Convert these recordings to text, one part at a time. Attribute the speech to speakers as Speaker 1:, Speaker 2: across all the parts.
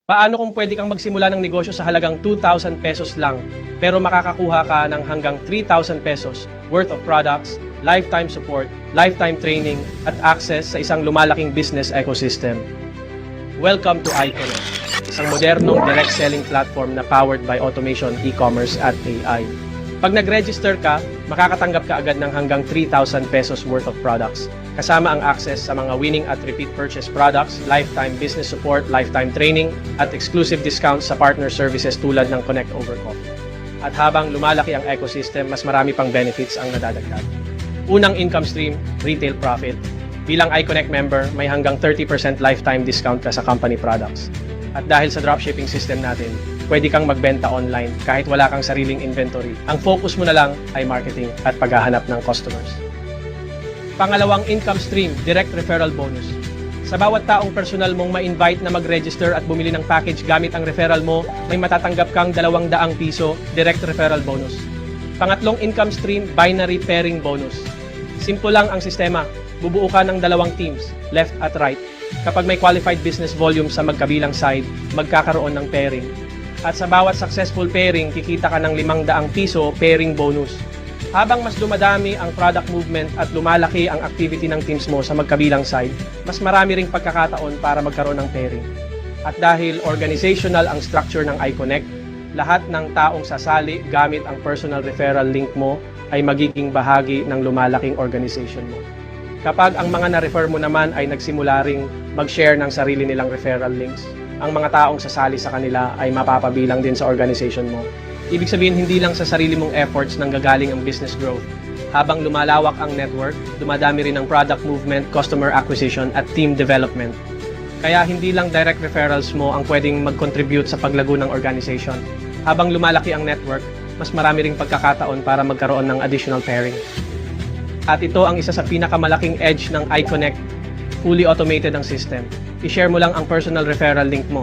Speaker 1: Paano kung pwede kang magsimula ng negosyo sa halagang 2,000 pesos lang, pero makakakuha ka ng hanggang 3,000 pesos worth of products, lifetime support, lifetime training, at access sa isang lumalaking business ecosystem? Welcome to iConnect, isang modernong direct selling platform na powered by automation, e-commerce at AI. Pag nag-register ka, makakatanggap ka agad ng hanggang 3,000 pesos worth of products, kasama ang access sa mga winning at repeat purchase products, lifetime business support, lifetime training, at exclusive discounts sa partner services tulad ng Connect Over Coffee. At habang lumalaki ang ecosystem, mas marami pang benefits ang nadadagdag. Unang income stream, retail profit. Bilang iConnect member, may hanggang 30% lifetime discount ka sa company products. At dahil sa dropshipping system natin, pwede kang magbenta online kahit wala kang sariling inventory. Ang focus mo na lang ay marketing at paghahanap ng customers. Pangalawang income stream, direct referral bonus. Sa bawat taong personal mong ma-invite na mag-register at bumili ng package gamit ang referral mo, may matatanggap kang 200 piso direct referral bonus. Pangatlong income stream, binary pairing bonus. Simple lang ang sistema. Bubuo ka ng dalawang teams, left at right. Kapag may qualified business volume sa magkabilang side, magkakaroon ng pairing. At sa bawat successful pairing, kikita ka ng 500 piso pairing bonus. Habang mas dumadami ang product movement at lumalaki ang activity ng teams mo sa magkabilang side, mas marami ring pagkakataon para magkaroon ng pairing. At dahil organizational ang structure ng iConnect, lahat ng taong sasali gamit ang personal referral link mo ay magiging bahagi ng lumalaking organization mo. Kapag ang mga na-refer mo naman ay nagsimula ring mag-share ng sarili nilang referral links, ang mga taong sasali sa kanila ay mapapabilang din sa organization mo. Ibig sabihin, hindi lang sa sarili mong efforts nang gagaling ang business growth. Habang lumalawak ang network, dumadami rin ang product movement, customer acquisition, at team development. Kaya hindi lang direct referrals mo ang pwedeng mag-contribute sa paglago ng organization. Habang lumalaki ang network, mas marami ring pagkakataon para magkaroon ng additional pairing. At ito ang isa sa pinakamalaking edge ng iConnect. Fully automated ang system. I-share mo lang ang personal referral link mo.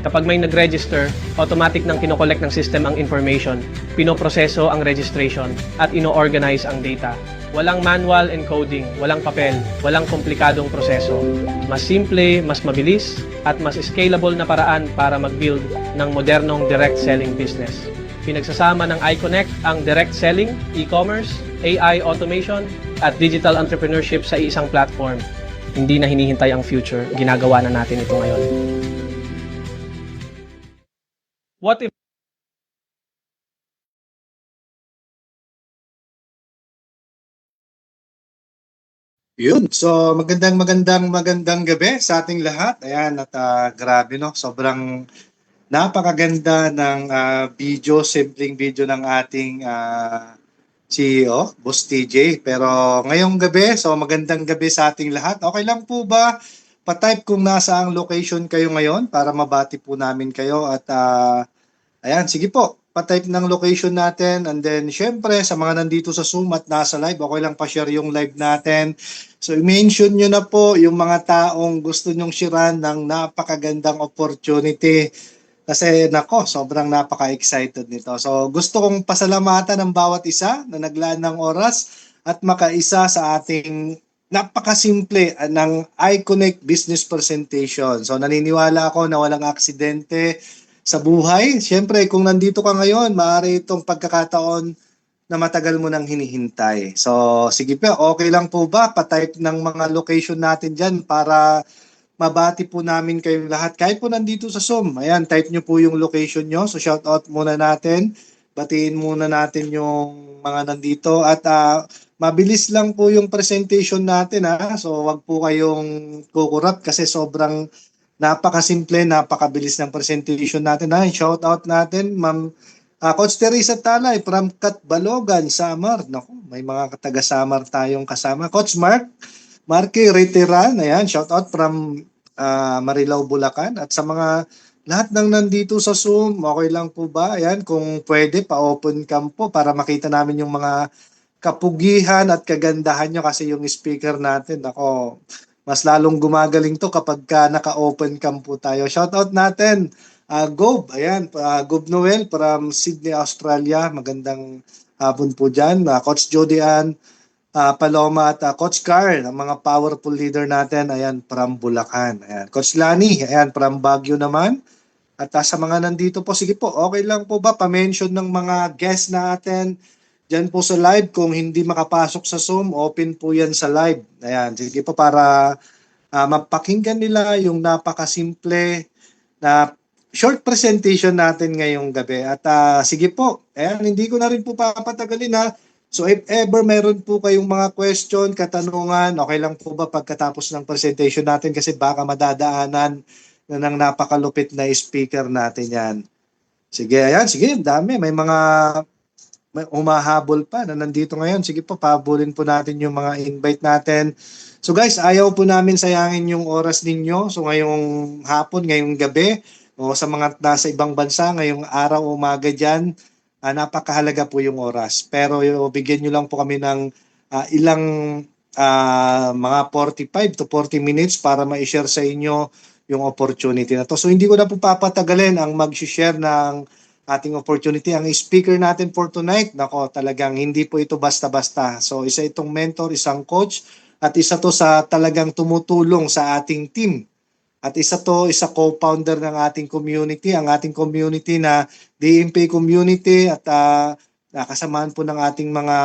Speaker 1: Kapag may nag-register, automatic nang kinokollect ng system ang information, pinoproseso ang registration, at ino-organize ang data. Walang manual encoding, walang papel, walang komplikadong proseso. Mas simple, mas mabilis, at mas scalable na paraan para mag-build ng modernong direct selling business. Pinagsasama ng iConnect ang direct selling, e-commerce, AI automation, at digital entrepreneurship sa isang platform. Hindi na hinihintay ang future, ginagawa na natin ito ngayon. What if
Speaker 2: Yun. So, magandang gabi sa ating lahat. Ayan, at grabe no, sobrang napakaganda ng video, simpleng video ng ating CEO, Boss TJ. Pero ngayong gabi, so magandang gabi sa ating lahat. Okay lang po ba? Pa-type kung nasa ang location kayo ngayon para mabati po namin kayo at ayan, sige po. Pa-type ng location natin and then syempre sa mga nandito sa Zoom at nasa live, okay lang pa-share yung live natin. So i-mention nyo na po yung mga taong gusto nyong sharean ng napakagandang opportunity. Kasi nako, sobrang napaka-excited nito. So gusto kong pasalamatan ng bawat isa na naglaan ng oras at makaisa sa ating napakasimple ng iConnect Business Presentation. So naniniwala ako na walang aksidente sa buhay. Siyempre, kung nandito ka ngayon, maaari itong pagkakataon na matagal mo nang hinihintay. So, sige po, okay lang po ba? Pa-type ng mga location natin dyan para mabati po namin kayong lahat. Kahit po nandito sa Zoom, ayan, type nyo po yung location nyo. So, shout out muna natin. Batiin muna natin yung mga nandito. At mabilis lang po yung presentation natin. So, wag po kayong kukurap kasi sobrang napakasimple, napakabilis ng presentation natin. Shout out natin, Ma'am Coach Teresa Talay from Katbalogan, Samar. Naku, may mga taga-Samar tayong kasama. Coach Marky Reteran, ayan, shout out from Marilao, Bulacan. At sa mga lahat ng nandito sa Zoom, okay lang po ba? Ayan, kung pwede, pa-open cam po para makita namin yung mga kapugihan at kagandahan nyo kasi yung speaker natin, ako, mas lalong gumagaling to kapag naka-open cam po tayo. Shoutout natin, Gob, ayan, Gob Noel from Sydney, Australia. Magandang hapon po dyan. Coach Jody Ann, Paloma at Coach Carl, ang mga powerful leader natin, ayan, from Bulacan. Ayan. Coach Lani, ayan, from Baguio naman. At sa mga nandito po, sige po, okay lang po ba pa-mention ng mga guests natin dyan po sa live? Kung hindi makapasok sa Zoom, open po yan sa live. Ayan, sige po para mapakinggan nila yung napakasimple na short presentation natin ngayong gabi. At sige po, ayan, hindi ko na rin po papatagalin ha. So if ever meron po kayong mga question, katanungan, okay lang po ba pagkatapos ng presentation natin kasi baka madadaanan na ng napakalupit na speaker natin yan. Sige, ayan, sige, ang dami. May humahabol pa na nandito ngayon. Sige po, pahabulin po natin yung mga invite natin. So guys, ayaw po namin sayangin yung oras ninyo. So ngayong hapon, ngayong gabi, o sa mga nasa ibang bansa, ngayong araw o umaga dyan, napakahalaga po yung oras. Pero bigyan nyo lang po kami ng ilang mga 45 to 40 minutes para ma-share sa inyo yung opportunity na to. So hindi ko na po papatagalin ang mag-share ng ating opportunity. Ang speaker natin for tonight, nako, talagang hindi po ito basta-basta. So isa itong mentor, isang coach, at isa to sa talagang tumutulong sa ating team. At isa co-founder ng ating community, ang ating community na DMP community at kasamahan po ng ating mga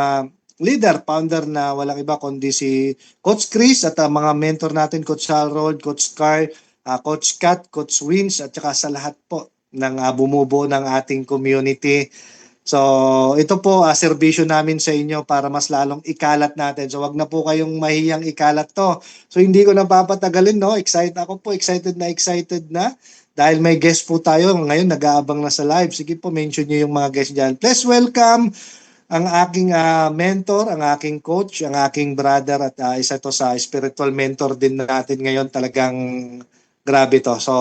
Speaker 2: leader, founder na walang iba kundi si Coach Chris at mga mentor natin, Coach Harold, Coach Carl, Coach Kat, Coach Wins at saka sa lahat po ng bumubuo ng ating community. So, ito po serbisyo namin sa inyo para mas lalong ikalat natin. So, wag na po kayong mahiyang ikalat to. So, hindi ko na papatagalin, no? Excited na. Dahil may guest po tayo. Ngayon, nag-aabang na sa live. Sige po, mention nyo yung mga guest dyan. Please welcome ang aking mentor, ang aking coach, ang aking brother at isa to sa spiritual mentor din natin ngayon. Talagang grabe to. So,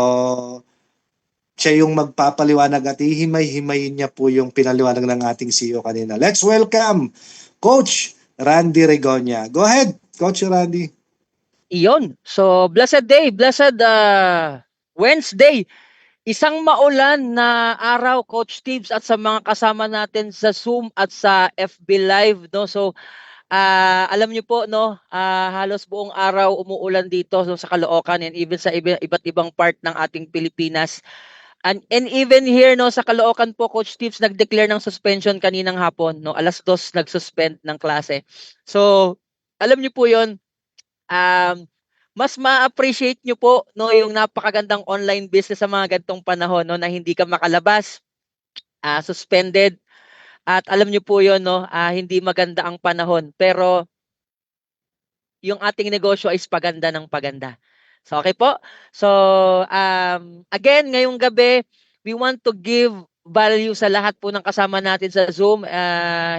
Speaker 2: siya yung magpapaliwanag at hihimay-himayin niya po yung pinaliwanag ng ating CEO kanina. Let's welcome Coach Randy Regonia. Go ahead, Coach Randy.
Speaker 3: Iyon. So, blessed day, blessed Wednesday. Isang maulan na araw, Coach Tibbs, at sa mga kasama natin sa Zoom at sa FB Live, no? So, alam niyo po, no, halos buong araw umuulan dito so, sa Caloocan and even sa iba't ibang part ng ating Pilipinas. And even here, no, sa Caloocan po, Coach Tibbs, nag-declare ng suspension kaninang hapon, no? 2:00 nag-suspend ng klase. So, alam niyo po 'yon, mas ma-appreciate nyo po, no, yung napakagandang online business sa mga gantong panahon, no, na hindi ka makalabas, suspended, at alam nyo po yon, no, hindi maganda ang panahon, pero yung ating negosyo ay paganda ng paganda. So, okay po. So, again, ngayong gabi, we want to give value sa lahat po ng kasama natin sa Zoom.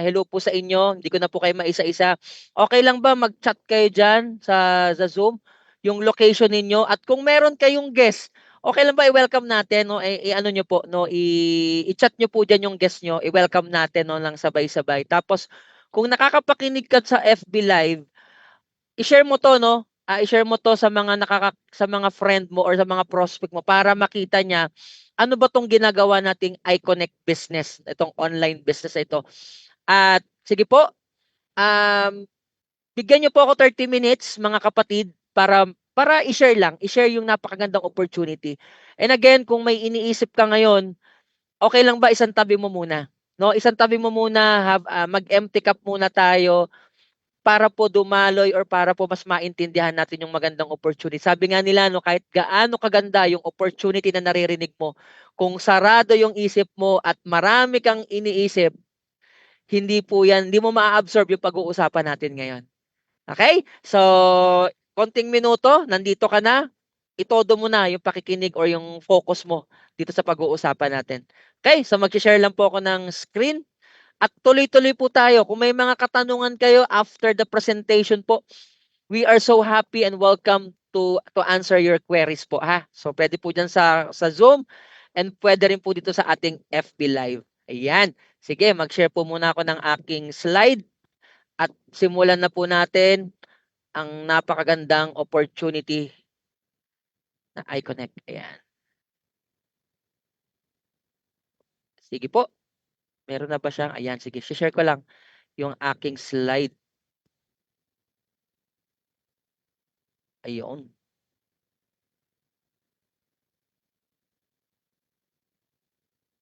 Speaker 3: Hello po sa inyo. Hindi ko na po kayo maisa-isa. Okay lang ba mag-chat kayo dyan sa Zoom? Yung location ninyo. At kung meron kayong guest, okay lang ba i-welcome natin? No? Ano nyo po, no? I-chat nyo po dyan yung guest nyo. I-welcome natin, no? Lang sabay-sabay. Tapos, kung nakakapakinig ka sa FB Live, i-share mo 'to, no, i-share mo 'to sa mga friend mo or sa mga prospect mo para makita niya, ano ba 'tong ginagawa nating iConnect business, itong online business na ito. At sige po, um, bigyan niyo po ako 30 minutes mga kapatid para i-share yung napakagandang opportunity. And again, kung may iniisip ka ngayon, okay lang ba isang tabi mo muna, no? Isang tabi mo muna, mag-empty cup muna tayo para po dumaloy or para po mas maintindihan natin yung magandang opportunity. Sabi nga nila, no, kahit gaano kaganda yung opportunity na naririnig mo, kung sarado yung isip mo at marami kang iniisip, hindi mo ma-absorb yung pag-uusapan natin ngayon. Okay? So, konting minuto, nandito ka na, itodo mo na yung pakikinig or yung focus mo dito sa pag-uusapan natin. Okay? So, mag-share lang po ako ng screen. At tuloy-tuloy po tayo. Kung may mga katanungan kayo after the presentation po, we are so happy and welcome to answer your queries po, ha. So pwede po diyan sa Zoom and pwede rin po dito sa ating FB Live. Ayan. Sige, mag-share po muna ako ng aking slide at simulan na po natin ang napakagandang opportunity na iConnect. Ayan. Sige po. Meron na ba siyang? Ayan, sige. Share ko lang yung aking slide. Ayun.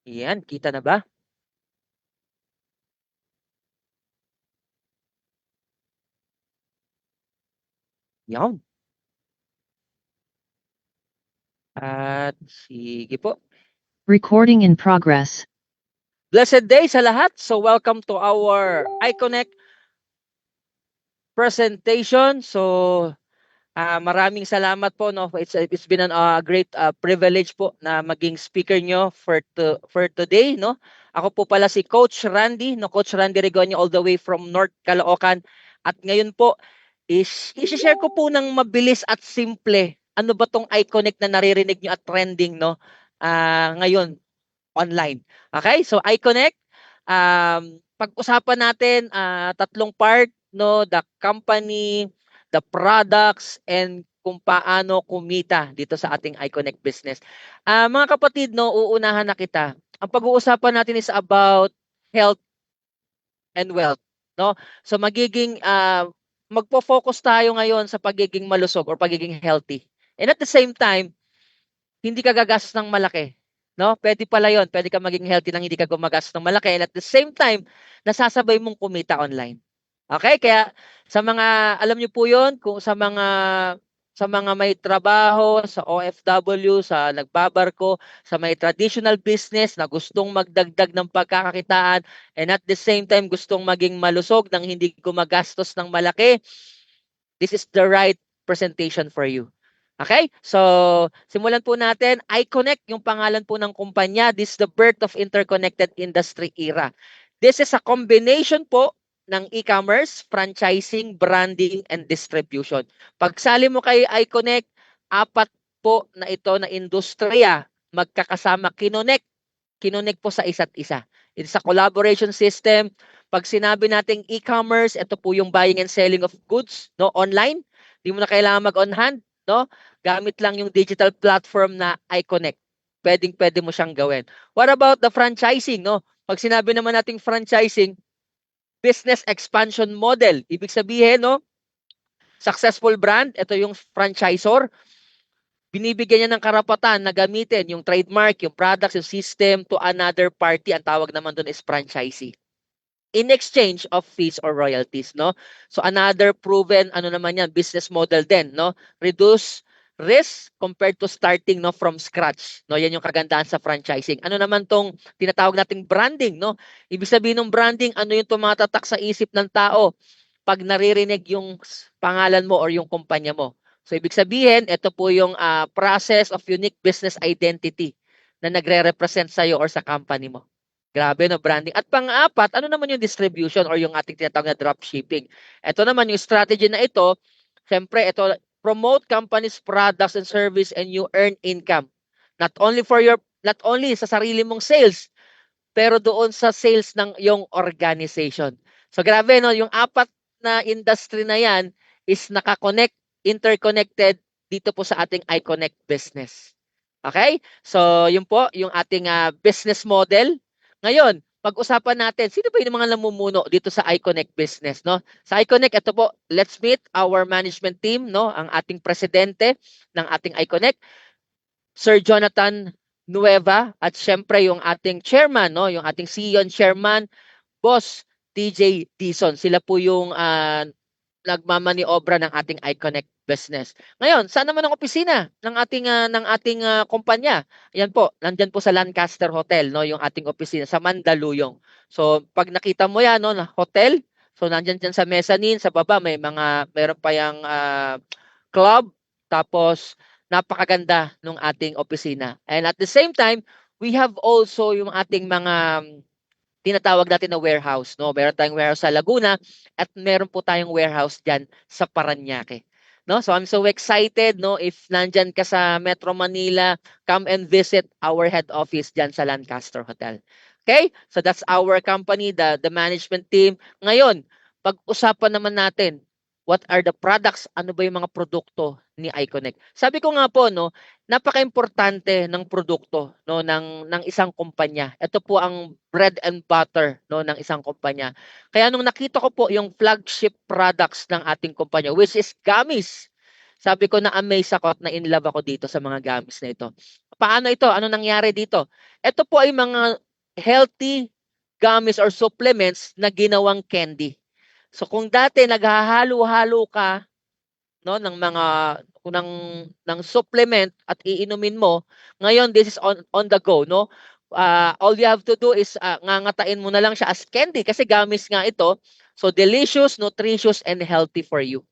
Speaker 3: Yan, kita na ba? Yan. At sige po.
Speaker 4: Recording in progress.
Speaker 3: Blessed day sa lahat. So welcome to our iConnect presentation. So maraming salamat po, no. It's been a great privilege po na maging speaker nyo for today, no. Ako po pala si Coach Randy, no, Coach Randy Regoño, all the way from North Caloocan. At ngayon po i-share ko po ng mabilis at simple. Ano ba tong iConnect na naririnig nyo at trending, no? Ngayon online. Okay? So iConnect, pag-usapan natin tatlong part, no, the company, the products, and kung paano kumita dito sa ating iConnect business. Mga kapatid, no, uunahan na kita. Ang pag-uusapan natin is about health and wealth, no? So magpo-focus tayo ngayon sa pagiging malusog or pagiging healthy. And at the same time, hindi ka gagastos ng malaki. No? Pwede pala yun. Pwede ka maging healthy nang hindi ka gumagastos ng malaki. And at the same time, nasasabay mong kumita online. Okay? Kaya sa mga, alam niyo po yun, kung sa mga may trabaho, sa OFW, sa nagbabarko, sa may traditional business na gustong magdagdag ng pagkakakitaan and at the same time gustong maging malusog nang hindi gumagastos ng malaki, this is the right presentation for you. Okay? So, simulan po natin. iConnect, yung pangalan po ng kumpanya. This is the birth of interconnected industry era. This is a combination po ng e-commerce, franchising, branding, and distribution. Pagsali mo kay iConnect, apat po na ito na industriya magkakasama, kinonect po sa isa't isa. It's a collaboration system. Pag sinabi nating e-commerce, ito po yung buying and selling of goods, no, online. Hindi mo na kailangan mag-on hand, no? Gamit lang yung digital platform na iConnect. Pwede mo siyang gawin. What about the franchising, no? Pag sinabi naman nating franchising, business expansion model. Ibig sabihin, no? Successful brand, ito yung franchisor. Binibigyan niya ng karapatan na gamitin yung trademark, yung products, yung system to another party. Ang tawag naman doon is franchisee. In exchange of fees or royalties, no? So another proven naman yan, business model din, no? Reduce risk compared to starting, no, from scratch, no? Yan yung kagandahan sa franchising. Ano naman tong tinatawag nating branding, no? Ibig sabihin ng branding, ano yung tumatatak sa isip ng tao pag naririnig yung pangalan mo or yung kumpanya mo. So ibig sabihin, ito po yung process of unique business identity na nagre-represent sa iyo or sa company mo. Grabe, no, branding. At pang-apat, ano naman yung distribution or yung ating tinatawag na dropshipping? Ito naman yung strategy na ito, syempre ito, promote companies' products and service and you earn income. Not only sa sarili mong sales, pero doon sa sales ng yung organization. So grabe, no, yung apat na industry na yan is interconnected dito po sa ating iConnect business. Okay? So yun po yung ating business model. Ngayon, pag-usapan natin, sino ba yung mga namumuno dito sa iConnect business, no? Sa iConnect, ito po, let's meet our management team, no? Ang ating presidente ng ating iConnect, Sir Jonathan Nueva, at syempre yung ating chairman, no? Yung ating CEO and chairman, Boss TJ Dizon. Sila po yung nagmamaniobra ng ating iConnect business. Ngayon, saan naman ang opisina ng ating kumpanya? Yan po, nandiyan po sa Lancaster Hotel, no, yung ating opisina sa Mandaluyong. So, pag nakita mo yan, no, na hotel, so nandiyan diyan sa mezzanine, sa baba meron pa yang club, tapos napakaganda ng ating opisina. And at the same time, we have also yung ating mga tinatawag natin na warehouse, no? Meron tayong warehouse sa Laguna at meron po tayong warehouse diyan sa Parañaque. No? So I'm so excited, no, if nandiyan ka sa Metro Manila, come and visit our head office diyan sa Lancaster Hotel. Okay? So that's our company, the management team. Ngayon, pag-usapan naman natin, what are the products? Ano ba yung mga produkto ni iConnect? Sabi ko nga po, no, napaka-importante ng produkto, no, ng isang kumpanya. Ito po ang bread and butter, no, ng isang kumpanya. Kaya nung nakita ko po yung flagship products ng ating kumpanya, which is gummies. Sabi ko na-amaze ako at na-in love ako dito sa mga gamis na ito. Paano ito? Ano nangyari dito? Ito po ay mga healthy gummies or supplements na ginawang candy. So kung dati naghahalo-halo ka no ng mga ng supplement at iinumin mo, ngayon this is on the go, no? All you have to do is ngangatain mo na lang siya as candy kasi gamis nga ito. So delicious, nutritious and healthy for you.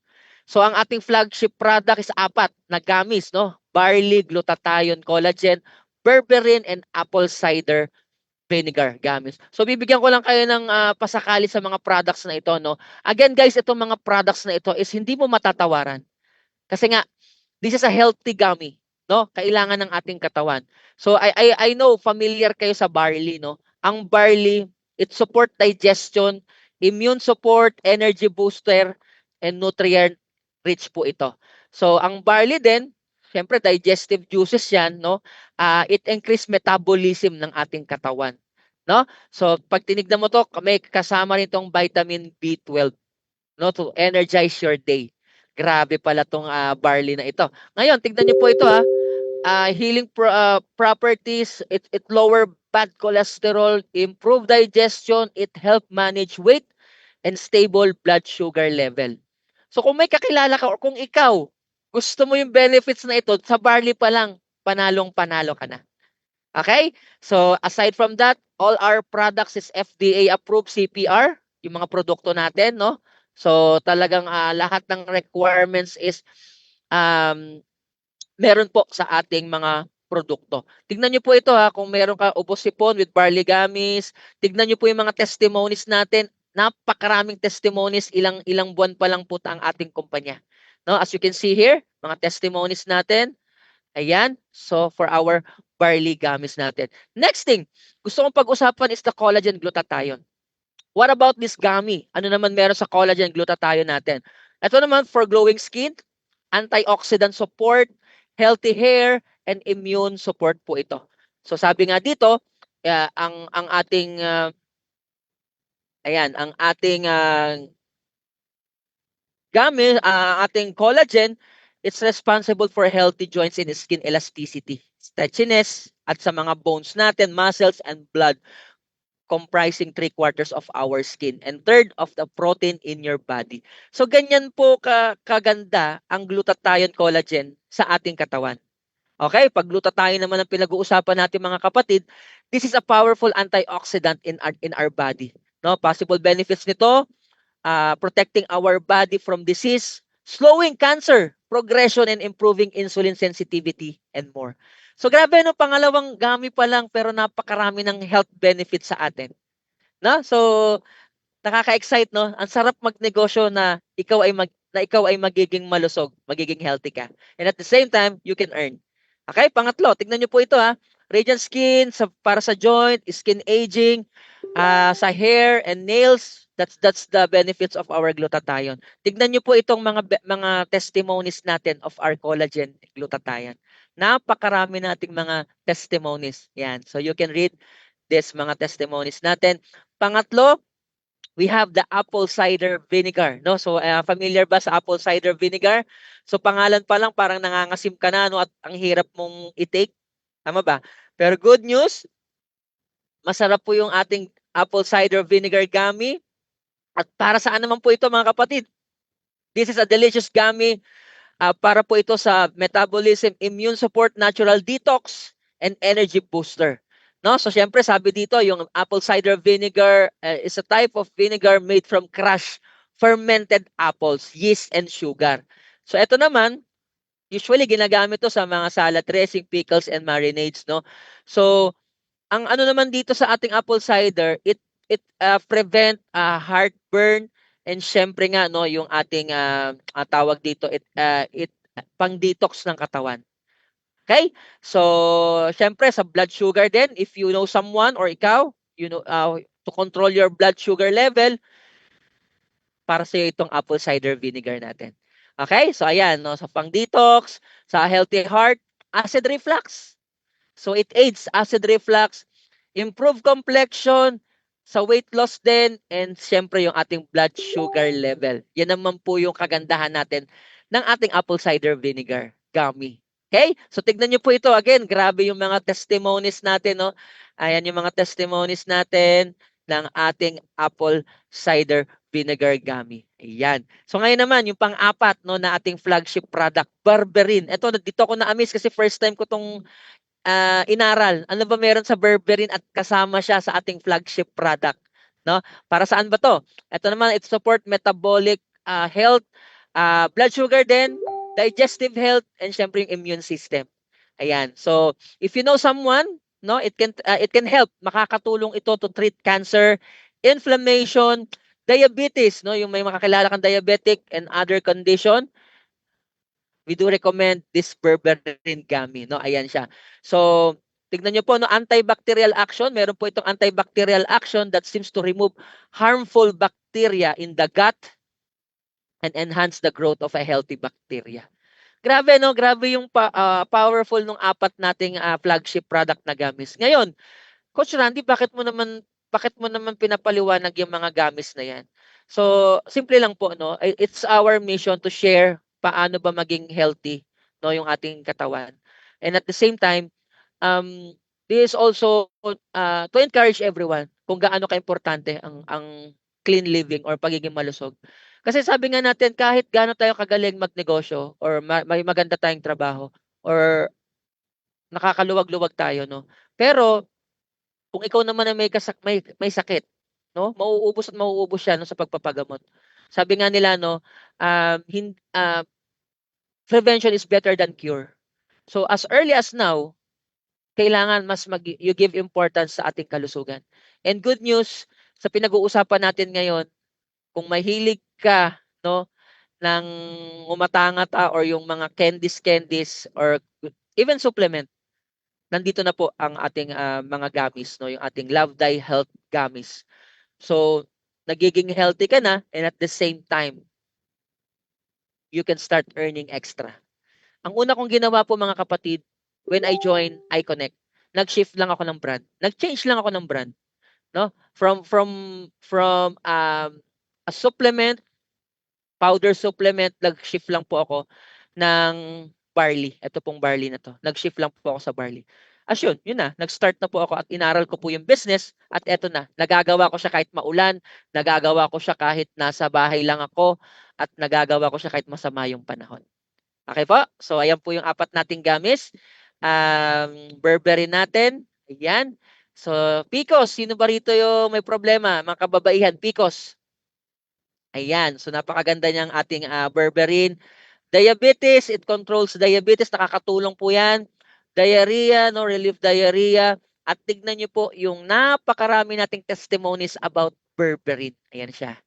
Speaker 3: So ang ating flagship product is apat na gamis, no? Barley, glutathione, collagen, berberine and apple cider vinegar gamis. So bibigyan ko lang kayo ng pasakali sa mga products na ito, no? Again guys, itong mga products na ito is hindi mo matatawaran. Kasi nga this is a healthy gummy, no? Kailangan ng ating katawan. So I know familiar kayo sa barley, no? Ang barley, it support digestion, immune support, energy booster, and nutrient rich po ito. So ang barley din, syempre digestive juices 'yan, no? It increase metabolism ng ating katawan, no? So pag tinignan mo to, may kasama rin tong vitamin B12, no, to energize your day. Grabe pala tong barley na ito. Ngayon, tignan niyo po ito healing properties, it lower bad cholesterol, improve digestion, it help manage weight and stable blood sugar level. So kung may kakilala ka or kung ikaw gusto mo yung benefits na ito, sa barley pa lang, panalong-panalo ka na. Okay? So aside from that, all our products is FDA approved CPR, yung mga produkto natin, no? So talagang lahat ng requirements is meron po sa ating mga produkto. Tignan niyo po ito kung meron ka ubos sipon with barley gummies. Tignan niyo po yung mga testimonies natin. Napakaraming testimonies, ilang buwan pa lang po ang ating kumpanya. No, as you can see here, mga testimonies natin. Ayan. So for our barley gummies natin. Next thing, gusto kong pag-usapan is the collagen glutathione. What about this gummy? Ano naman meron sa collagen glutathione natin? Ito naman for glowing skin, antioxidant support, healthy hair, and immune support po ito. So sabi nga dito, ang ating ang ating gamit, ating collagen, it's responsible for healthy joints and skin elasticity, stretchiness, at sa mga bones natin, muscles, and blood, comprising 3/4 of our skin and 1/3 of the protein in your body. So ganyan po kaganda ang glutathione collagen sa ating katawan. Okay, pag glutathione naman ang pinag-uusapan natin mga kapatid, this is a powerful antioxidant in our body. No, possible benefits nito, protecting our body from disease, slowing cancer progression and improving insulin sensitivity and more. So grabe no, pangalawang gummy pa lang pero napakarami ng health benefits sa atin. No? So nakaka-excite no. Ang sarap magnegosyo na ikaw ay magiging malusog, magiging healthy ka. And at the same time, you can earn. Okay, pangatlo, tignan niyo po ito Radiant skin para sa joint, skin aging, sa hair and nails. That's the benefits of our glutathione. Tignan niyo po itong mga testimonies natin of our collagen glutathione. Napakarami nating mga testimonies. Yan. So you can read this mga testimonies natin. Pangatlo, we have the apple cider vinegar, no? So familiar ba sa apple cider vinegar? So pangalan pa lang parang nangangasim ka na, no, at ang hirap mong i-take. Tama ba? Pero good news, masarap po yung ating apple cider vinegar gummy. At para saan naman po ito mga kapatid? This is a delicious gummy para po ito sa metabolism, immune support, natural detox, and energy booster. No? So syempre sabi dito, yung apple cider vinegar is a type of vinegar made from crushed fermented apples, yeast, and sugar. So ito naman, usually ginagamit to sa mga salad dressing, pickles, and marinades. No? So ang ano naman dito sa ating apple cider, it prevent heartburn, and syempre nga no yung ating tawag dito it pang-detox ng katawan. Okay? So syempre sa blood sugar din, if you know someone or ikaw, you know to control your blood sugar level, para sa itong apple cider vinegar natin. Okay? So ayan no, sa pang-detox, sa healthy heart, acid reflux. So it aids acid reflux, improve complexion, sa weight loss din, and syempre yung ating blood sugar level. Yan naman po yung kagandahan natin ng ating apple cider vinegar gummy. Okay? So tignan niyo po ito again, grabe yung mga testimonies natin, no? Ayan yung mga testimonies natin ng ating apple cider vinegar gummy. Ayan. So ngayon naman, yung pang-apat no na ating flagship product, Berberin. Ito dito ako na-amaze kasi first time ko tong inaral. Ano ba meron sa Berberin at kasama siya sa ating flagship product, no? Para saan ba 'to? Ito naman, it support metabolic health, blood sugar din, digestive health, and syempre yung immune system. Ayan. So, if you know someone, no, it can help. Makakatulong ito to treat cancer, inflammation, diabetes, no, yung may makakilala kang diabetic and other condition. We do recommend this berberine gummy, no? Ayan siya. So, tignan niyo po no, antibacterial action, meron po itong antibacterial action that seems to remove harmful bacteria in the gut and enhance the growth of a healthy bacteria. Grabe no, grabe yung powerful nung apat nating flagship product na gamis. Ngayon, Coach Randy, bakit mo naman pinapaliwanag yung mga gamis na yan? So, simple lang po no, it's our mission to share paano ba maging healthy no yung ating katawan. And at the same time, this is also to encourage everyone kung gaano kaimportante ang clean living or pagiging malusog. Kasi sabi nga natin, kahit gaano tayo kagaling magnegosyo or may maganda tayong trabaho or nakakaluwag-luwag tayo, no? Pero kung ikaw naman ay may sakit, no? Mauubos at mauubos siya no, sa pagpapagamot. Sabi nga nila, no, prevention is better than cure. So as early as now, kailangan you give importance sa ating kalusugan. And good news, sa pinag-uusapan natin ngayon, kung mahilig ka no ng umatanga or yung mga candies or even supplement, nandito na po ang ating mga gummies, no, yung ating Love Thy Health gummies. So nagiging healthy ka na, and at the same time you can start earning extra. Ang una kong ginawa po mga kapatid, when I joined iConnect, nag-shift lang ako ng brand. Nag-change lang ako ng brand, no? From a supplement, powder supplement, nag-shift lang po ako ng barley. Ito pong barley na to. Nag-shift lang po ako sa barley. As yun na. Nag-start na po ako at inaral ko po yung business at eto na. Nagagawa ko siya kahit maulan, nagagawa ko siya kahit nasa bahay lang ako, at nagagawa ko siya kahit masama yung panahon. Okay po? So, ayan po yung apat nating gamis. Berberin natin. Ayan. So, Picos, sino ba rito yung may problema? Mga kababaihan, Picos. Ayan. So, napakaganda niyang ating berberin. Diabetes, it controls diabetes. Nakakatulong po yan. Diarrhea, no, relief diarrhea. At tignan niyo po yung napakarami nating testimonies about berberin. Ayan siya.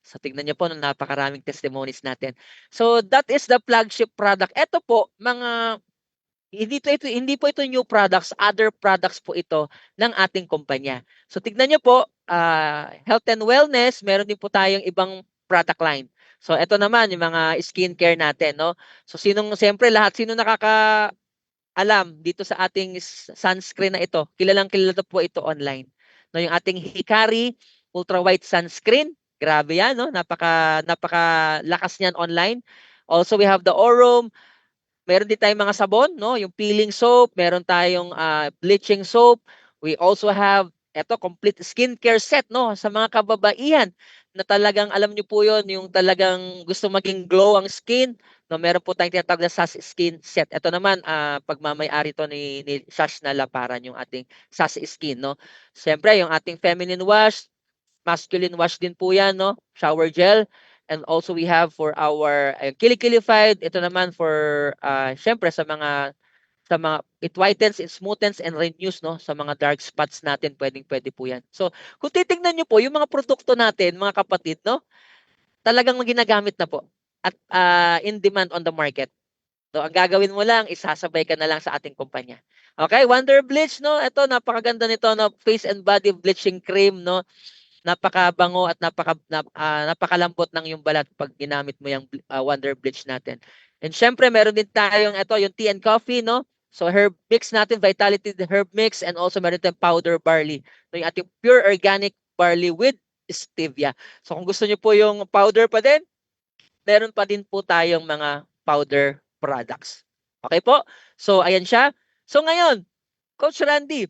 Speaker 3: So tignan niyo po, napakaraming testimonies natin. So that is the flagship product. Ito po, hindi po ito new products, other products po ito ng ating kumpanya. So tignan niyo po, health and wellness, meron din po tayong ibang product line. So ito naman yung mga skincare natin, no? So sino nakakaalam dito sa ating sunscreen na ito? Kilalang kilala po ito online. No, yung ating Hikari Ultra White Sunscreen. Grabe yan, no? Napakalakas niyan online. Also, we have the Orum. Meron din tayong mga sabon, no? Yung peeling soap, meron tayong bleaching soap. We also have complete skincare set, no? Sa mga kababaihan na talagang alam niyo po 'yon, yung talagang gusto maging glow ang skin, no? Meron po tayong tinatawag na SAS Skin set. Ito naman pagmamay-ari to ni Sash na Laparan, yung ating SAS Skin, no? Siyempre, yung ating feminine wash, masculine wash din po yan, no? Shower gel. And also we have for our Kilikilified. Ito naman for, syempre sa mga, it whitens, it smoothens, and renews, no? Sa mga dark spots natin, pwede po yan. So, kung titignan nyo po, yung mga produkto natin, mga kapatid, no? Talagang ginagamit na po. At in demand on the market. So, ang gagawin mo lang, isasabay ka na lang sa ating kumpanya. Okay, Wonder Bleach, no? Ito, napakaganda nito, no? Face and body bleaching cream, no? Napakabango at napakalambot ng yung balat pag ginamit mo yung Wonder Bleach natin. And syempre, meron din tayong yung tea and coffee, no? So, herb mix natin, Vitality herb mix, and also meron tayong powder barley. So, yung ating pure organic barley with stevia. So, kung gusto niyo po yung powder pa din, meron pa din po tayong mga powder products. Okay po? So, ayan siya. So, ngayon, Coach Randy,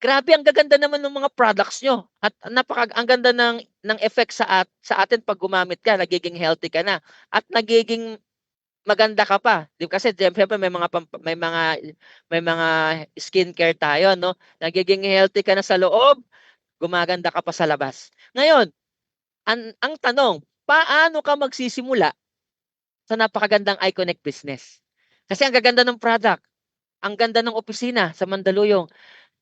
Speaker 3: grabe ang gaganda naman ng mga products nyo. At ang ganda ng effect sa atin pag gumamit ka, nagiging healthy ka na. At nagiging maganda ka pa. Di ba? Kasi siyempre may mga skincare tayo, no? Nagiging healthy ka na sa loob, gumaganda ka pa sa labas. Ngayon, ang tanong, paano ka magsisimula sa napakagandang Iconic business? Kasi ang gaganda ng product, ang ganda ng opisina sa Mandaluyong,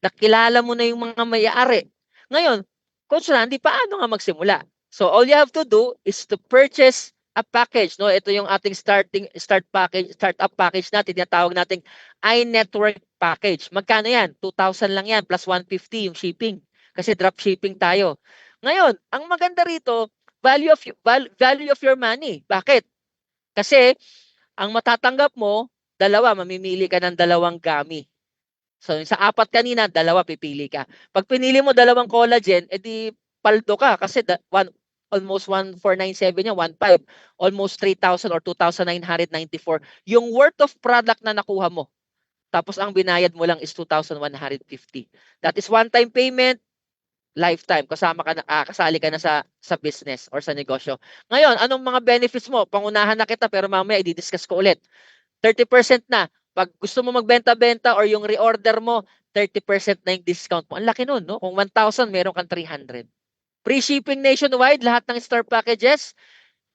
Speaker 3: nakilala mo na yung mga may-ari. Ngayon, Coach Randy, paano nga magsimula? So all you have to do is to purchase a package, no? Ito yung ating startup package natin, tinatawag nating iNetwork package. Magkano yan? 2,000 lang yan plus 150 yung shipping. Kasi drop shipping tayo. Ngayon, ang maganda rito, value of your money. Bakit? Kasi ang matatanggap mo, dalawa, mamimili ka ng dalawang gami. So, sa apat kanina, dalawa pipili ka. Pag pinili mo dalawang collagen, edi paldo ka kasi almost 1,497 yan, 1,500. Almost 3,000 or 2,994 yung worth of product na nakuha mo. Tapos ang binayad mo lang is 2,150. That is one-time payment, lifetime. Kasali ka na sa business or sa negosyo. Ngayon, anong mga benefits mo? Pangunahan na kita pero mamaya i-discuss ko ulit. 30% na. Pag gusto mo magbenta-benta or yung reorder mo, 30% na yung discount mo. Ang laki nun, no? Kung 1,000, meron kang 300. Free shipping nationwide, lahat ng store packages.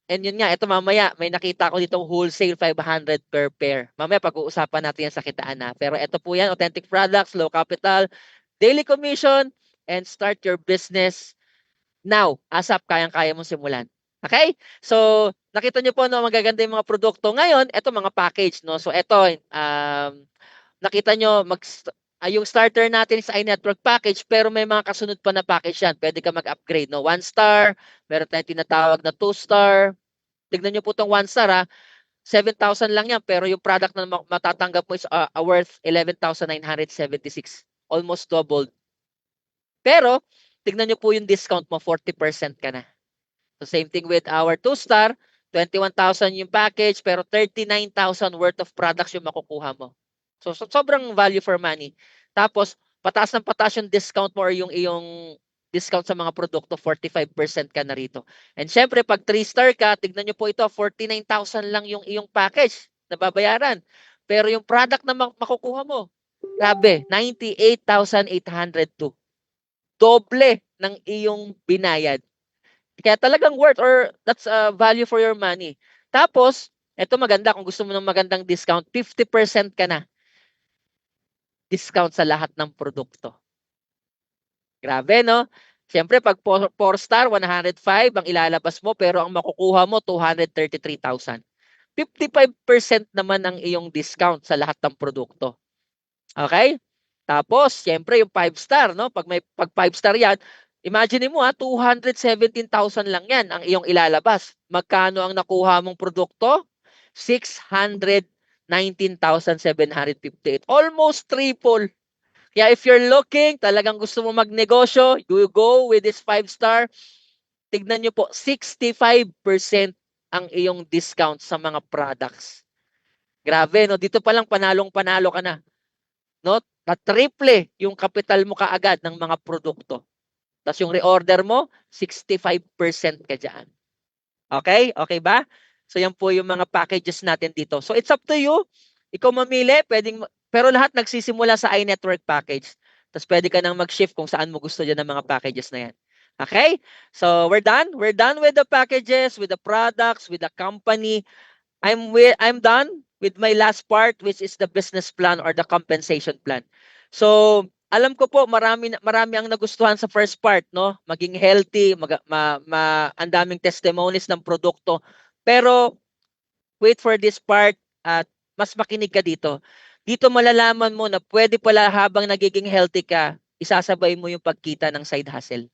Speaker 3: And yun nga, ito mamaya, may nakita ko dito wholesale 500 per pair. Mamaya pag-uusapan natin yan sa kitaan na. Pero ito po yan, authentic products, low capital, daily commission, and start your business now. ASAP, kayang-kaya mong simulan. Okay? So, nakita nyo po, no, magaganda yung mga produkto. Ngayon, ito mga package, no? So, ito, nakita nyo, yung starter natin is iNetwork package, pero may mga kasunod pa na package yan. Pwede ka mag-upgrade, no? 1 star, meron tayong tinatawag na 2 star. Tignan nyo po itong 1 star, ha? 7,000 lang yan, pero yung product na matatanggap mo is worth 11,976. Almost doubled. Pero, tignan nyo po yung discount mo, 40% ka na. So same thing with our 2-star, 21,000 yung package pero 39,000 worth of products yung makukuha mo. So sobrang value for money. Tapos pataas ng pataas yung discount mo or yung iyong discount sa mga produkto, 45% ka na rito. And syempre pag 3-star ka, tignan niyo po ito, 49,000 lang yung iyong package na babayaran. Pero yung product na makukuha mo, grabe, 98,802. Doble ng iyong binayad. Kaya talagang worth or that's a value for your money. Tapos, ito maganda kung gusto mo ng magandang discount, 50% ka na. Discount sa lahat ng produkto. Grabe, no? Siyempre, pag 4-star, 105 ang ilalabas mo, pero ang makukuha mo, 233,000. 55% naman ang iyong discount sa lahat ng produkto. Okay? Tapos, siyempre, yung 5-star, no? Pag 5-star yan, imagine mo 217,000 lang yan ang iyong ilalabas. Magkano ang nakuha mong produkto? 619,758. Almost triple. Kaya if you're looking, talagang gusto mo magnegosyo, you go with this 5-star, tignan nyo po, 65% ang iyong discount sa mga products. Grabe, no? Dito pa lang panalong-panalo ka na. No? Na-triple yung kapital mo kaagad ng mga produkto. Tapos yung reorder mo, 65% ka dyan. Okay? Okay ba? So yan po yung mga packages natin dito. So it's up to you. Ikaw mamili, pero lahat nagsisimula sa iNetwork package. Tapos pwede ka nang mag-shift kung saan mo gusto dyan ng mga packages na yan. Okay? So we're done. We're done with the packages, with the products, with the company. I'm done with my last part, which is the business plan or the compensation plan. So alam ko po marami ang nagustuhan sa first part, no? Maging healthy, ang daming testimonies ng produkto. Pero wait for this part at mas makinig ka dito. Dito malalaman mo na pwede pala habang nagiging healthy ka, isasabay mo yung pagkita ng side hustle.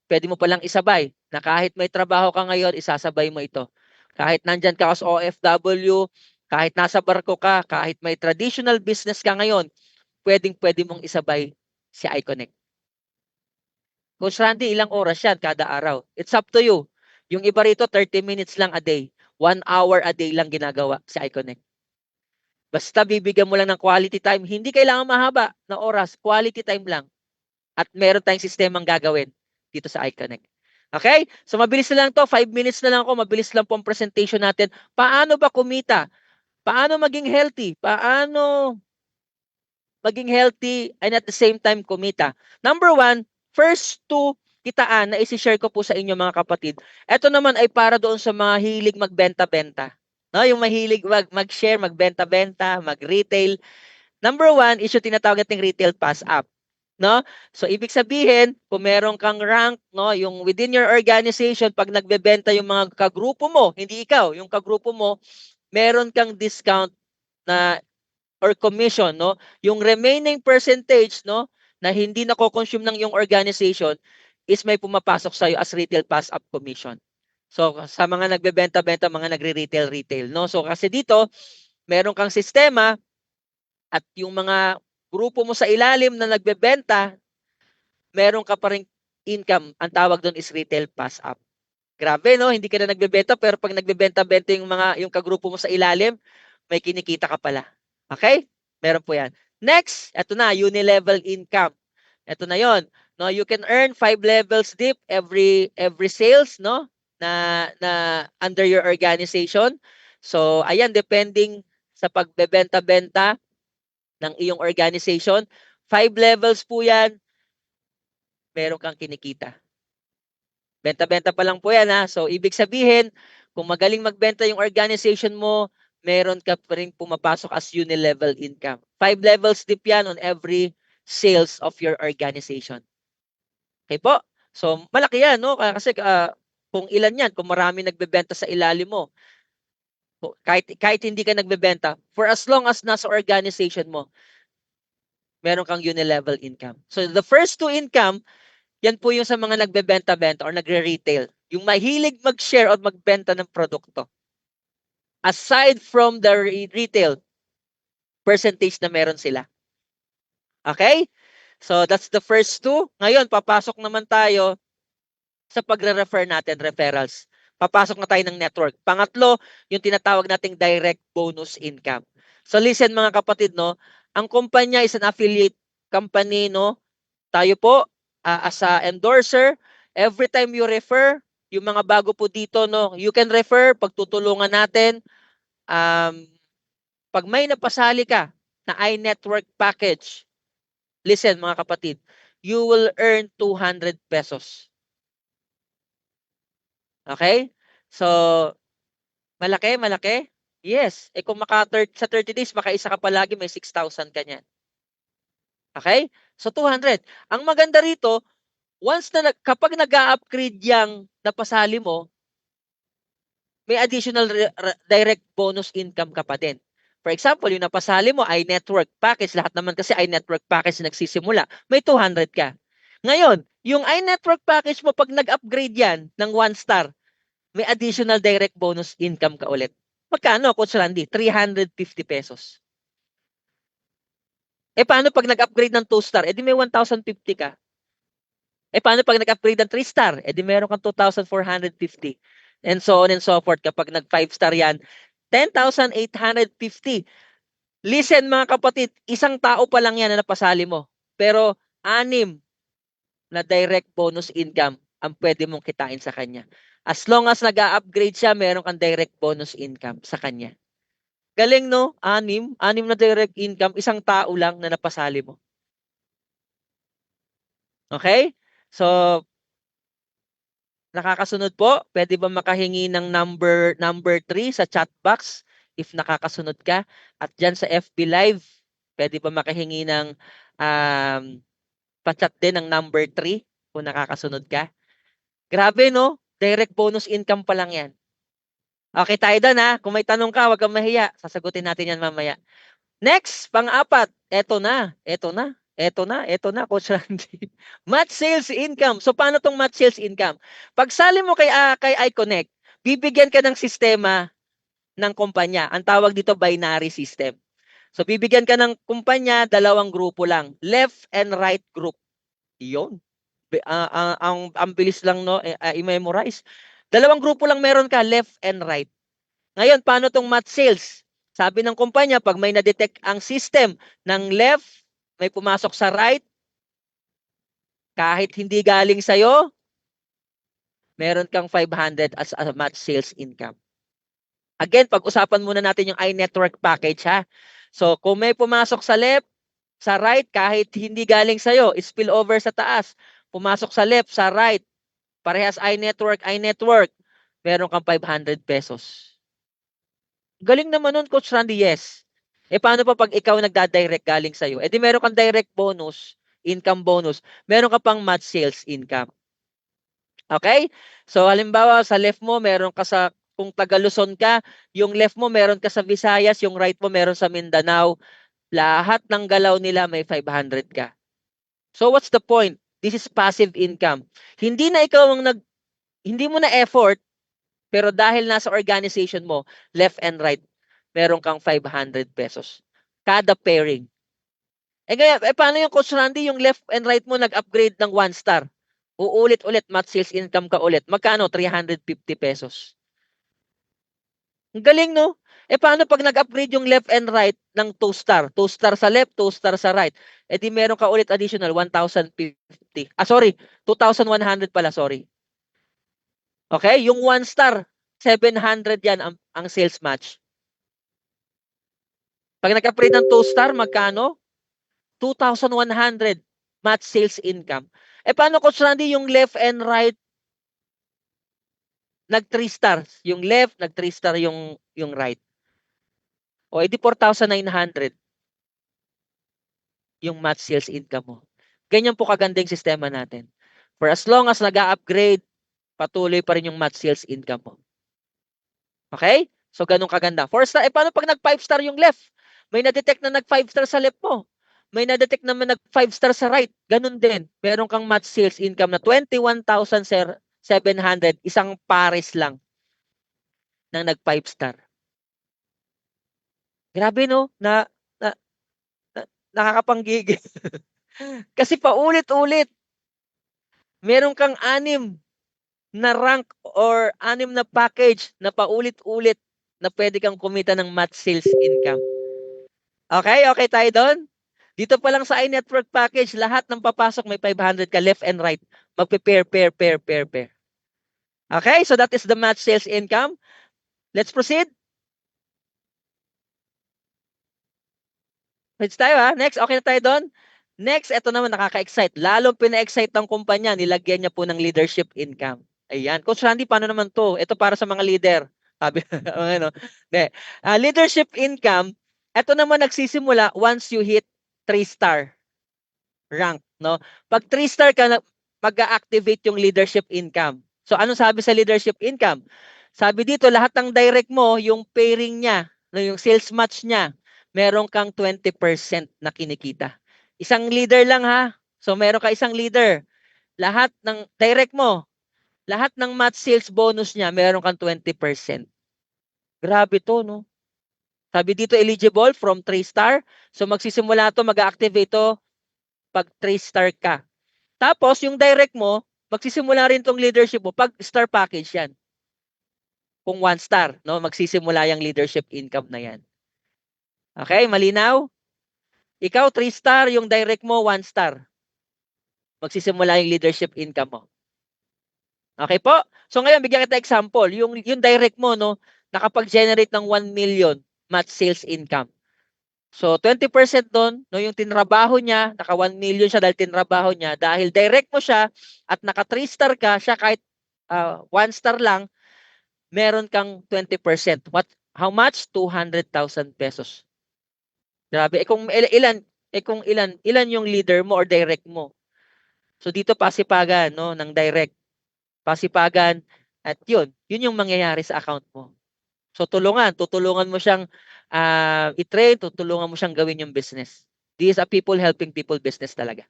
Speaker 3: Pwede mo palang isabay na kahit may trabaho ka ngayon, isasabay mo ito. Kahit nandyan ka as OFW, kahit nasa barko ka, kahit may traditional business ka ngayon, pwede mong isabay si iConnect. Coach Randy, ilang oras yan kada araw? It's up to you. Yung iba rito, 30 minutes lang a day. 1 hour a day lang ginagawa si iConnect. Basta bibigyan mo lang ng quality time, hindi kailangan mahaba na oras, quality time lang. At meron tayong sistemang gagawin dito sa iConnect. Okay? So mabilis na lang to, 5 minutes na lang ako, mabilis lang po ang presentation natin. Paano ba kumita? Paano maging healthy? Paano maging healthy and at the same time kumita? Number one, first two kitaan na isi-share ko po sa inyo mga kapatid. Ito naman ay para doon sa mga hilig magbenta-benta. No, yung mahilig mag-share, magbenta-benta, mag-retail. Number one is yung tinatawag nating retail pass app. No? So ibig sabihin, kung meron kang rank, no, yung within your organization, pag nagbebenta yung mga kagrupo mo, hindi ikaw, yung kagrupo mo, meron kang discount na or commission, no? Yung remaining percentage, no, na hindi nako-consume ng yung organization is may pumapasok sa iyo as retail pass app commission. So sa mga nagbebenta-benta, mga nagre-retail, no? So kasi dito, meron kang sistema at yung mga grupo mo sa ilalim na nagbebenta, meron ka pa ring income. Ang tawag doon is retail pass app. Grabe, no? Hindi ka na nagbebenta, pero pag nagbebenta-benta yung kagrupo mo sa ilalim, may kinikita ka pala. Okay? Meron po yan. Next, ito na, uni-level income. Ito na yon. No, you can earn 5 levels deep every sales, no? Na under your organization. So, ayan, depending sa pagbebenta-benta ng iyong organization, 5 levels po yan, meron kang kinikita. Benta-benta pa lang po yan ha. So, ibig sabihin, kung magaling magbenta yung organization mo, meron ka pa rin pumapasok as uni-level income. 5 levels deep yan on every sales of your organization. Okay po? So, malaki yan, no? Kasi kung ilan yan, kung marami nagbebenta sa ilalim mo, kahit hindi ka nagbebenta, for as long as nasa organization mo, meron kang uni-level income. So, the first two income, yan po yung sa mga nagbebenta-benta or nagre-retail. Yung mahilig mag-share o magbenta ng produkto. Aside from the retail percentage na meron sila. Okay? So, that's the first two. Ngayon, papasok naman tayo sa pagre-refer natin, referrals. Papasok na tayo ng network. Pangatlo, yung tinatawag nating direct bonus income. So, listen mga kapatid, no? Ang kumpanya is an affiliate company, no? Tayo po, as a endorser, every time you refer, yung mga bago po dito, no? You can refer, pagtutulungan natin. Pag may napasali ka na iNetwork package, listen mga kapatid, you will earn 200 pesos. Okay? So, malaki, malaki? Yes. Eh kung sa 30 days, makaisa ka palagi, may 6,000 ka niyan. Okay? So, 200. Ang maganda rito, kapag nag-upgrade yung napasali mo, may additional direct bonus income ka pa din. For example, yung napasali mo ay network package. Lahat naman kasi ay network package na nagsisimula. May 200 ka. Ngayon, yung iNetwork package mo, pag nag-upgrade yan ng 1 star, may additional direct bonus income ka ulit. Magkano, Coach Randy? 350 pesos. Eh, paano pag nag-upgrade ng 2 star? Eh, di may 1,050 ka. Eh, paano pag nag-upgrade ng 3 star? Eh, di meron kang 2,450. And so on and so forth. Kapag nag-5 star yan, 10,850. Listen mga kapatid, isang tao pa lang yan na napasali mo. Pero 6 na direct bonus income ang pwede mong kitain sa kanya. As long as nag-upgrade siya, meron kang direct bonus income sa kanya. Galing, no? 6 na direct income, isang tao lang na napasali mo. Okay? So, nakakasunod po, pwede ba makahingi ng number 3 sa chat box if nakakasunod ka? At dyan sa FB Live, pwede ba makahingi ng pa-chat din ng number 3 kung nakakasunod ka? Grabe, no? Direct bonus income pa lang yan. Okay tayo doon ha. Kung may tanong ka, huwag kang mahiya. Sasagutin natin yan mamaya. Next, pang-apat. Ito na, Coach Randy. Match sales income. So, paano tong match sales income? Pag sali mo kay iConnect, bibigyan ka ng sistema ng kumpanya. Ang tawag dito, binary system. So, bibigyan ka ng kumpanya, 2 grupo lang. Left and right group. Iyon. Ang bilis lang, no? I-memorize. 2 grupo lang meron ka, left and right. Ngayon, paano tong match sales? Sabi ng kumpanya, pag may na-detect ang system ng left, may pumasok sa right, kahit hindi galing sa'yo, meron kang 500 as a match sales income. Again, pag-usapan muna natin yung iNetwork package ha. So, kung may pumasok sa left, sa right, kahit hindi galing sa'yo, spill over sa taas, pumasok sa left, sa right, parehas iNetwork, meron kang 500 pesos. Galing naman nun, Coach Randy, yes. Paano pa pag ikaw nagda-direct galing sa'yo? Di meron kang direct bonus, income bonus, meron ka pang match sales income. Okay? So, halimbawa, sa left mo, meron ka sa, kung taga Luzon ka, yung left mo, meron ka sa Visayas, yung right mo, meron sa Mindanao. Lahat ng galaw nila may 500 ka. So, what's the point? This is passive income. Hindi na ikaw hindi mo na effort, pero dahil nasa organization mo, left and right, meron kang 500 pesos. Kada pairing. Paano yung Coach Randy, yung left and right mo nag-upgrade ng 1 star? Uulit-ulit, match sales income ka ulit. Magkano? 350 pesos. Ang galing, no? Paano pag nag-upgrade yung left and right ng 2 star? 2 star sa left, 2 star sa right. Di meron ka ulit additional 1,050. Sorry, 2,100 pala, sorry. Okay? Yung 1 star, 700 yan ang sales match. Pag nag-upgrade ng 2 star, magkano? 2,100 match sales income. Paano, Coach Randy, yung left and right nag-3 stars? Yung left, nag-3 star yung right. Di 4,900 yung match sales income mo. Ganyan po kagandang sistema natin. For as long as nag-upgrade, patuloy pa rin yung match sales income mo. Okay? So, ganun kaganda. 4 star, paano pag nag-5 star yung left? May na-detect na nag-5 star sa left mo. May na-detect naman nag-5 star sa right. Ganun din. Meron kang match sales income na 21,700, isang pares lang ng nag-5 star. Grabe, no? Nakakapanggigil. Kasi paulit-ulit. Meron kang 6 na rank or 6 na package na paulit-ulit na pwede kang kumita ng match sales income. Okay? Okay tayo doon? Dito pa lang sa iNetwork package, lahat ng papasok may 500 ka left and right. Magpe-pair. Okay? So that is the match sales income. Let's proceed. Let's tayo ha. Next, okay na tayo doon? Next, ito naman nakaka-excite. Lalong pina-excite ng kumpanya, nilagyan niya po ng leadership income. Ayan. Coach Randy, paano naman to? Ito para sa mga leader. Sabi, ano? Leadership income, ito naman nagsisimula once you hit 3-star rank. No? Pag 3-star ka, mag-activate yung leadership income. So, ano sabi sa leadership income? Sabi dito, lahat ng direct mo, yung pairing niya, yung sales match niya, meron kang 20% na kinikita. Isang leader lang ha. So, meron ka isang leader. Lahat ng direct mo, lahat ng match sales bonus niya, meron kang 20%. Grabe to, no? Sabi dito, eligible from 3-star. So, magsisimula to, mag-activate to pag 3-star ka. Tapos, yung direct mo, magsisimula rin tong leadership mo pag star package yan. Kung 1-star, no? Magsisimula yung leadership income na yan. Okay, malinaw? Ikaw, 3-star, yung direct mo, 1-star. Magsisimula yung leadership income mo. Okay po? So ngayon, bigyan kita example. Yung direct mo, no, nakapag-generate ng 1 million match sales income. So 20% doon, no, yung tinrabaho niya, naka 1 million siya dahil tinrabaho niya. Dahil direct mo siya at naka 3-star ka, siya kahit 1-star lang, meron kang 20%. How much? 200,000 pesos. Grabe. Kung ilan yung leader mo or direct mo. So dito pasipagan, no, ng direct. Pasipagan at yun yung mangyayari sa account mo. So tutulungan mo siyang i-train, tutulungan mo siyang gawin yung business. This is a people helping people business talaga.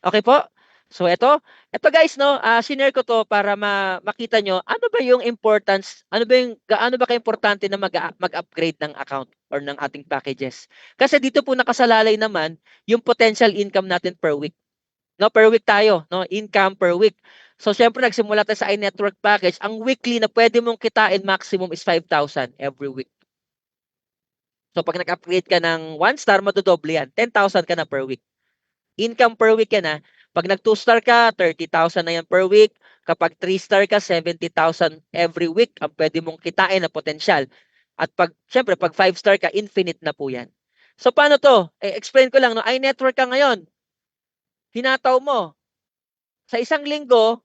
Speaker 3: Okay po? So ito guys, no, sinare ko to para makita nyo ano ba yung importance, gaano ba kaimportante na mag-upgrade ng account or ng ating packages. Kasi dito po nakasalalay naman yung potential income natin per week. No, per week tayo, no, income per week. So, syempre, nagsimula tayo sa iNetwork package. Ang weekly na pwede mong kitain maximum is 5,000 every week. So, pag nag-upgrade ka ng 1 star, madodoble yan. 10,000 ka na per week. Income per week yan, ha. Pag nag 2 star ka, 30,000 na yan per week. Kapag 3 star ka, 70,000 every week ang pwede mong kitain na potensyal. At syempre, pag 5 star ka, infinite na po yan. So, paano to? Explain ko lang, no? iNetwork ka ngayon. Hinataw mo. Sa isang linggo,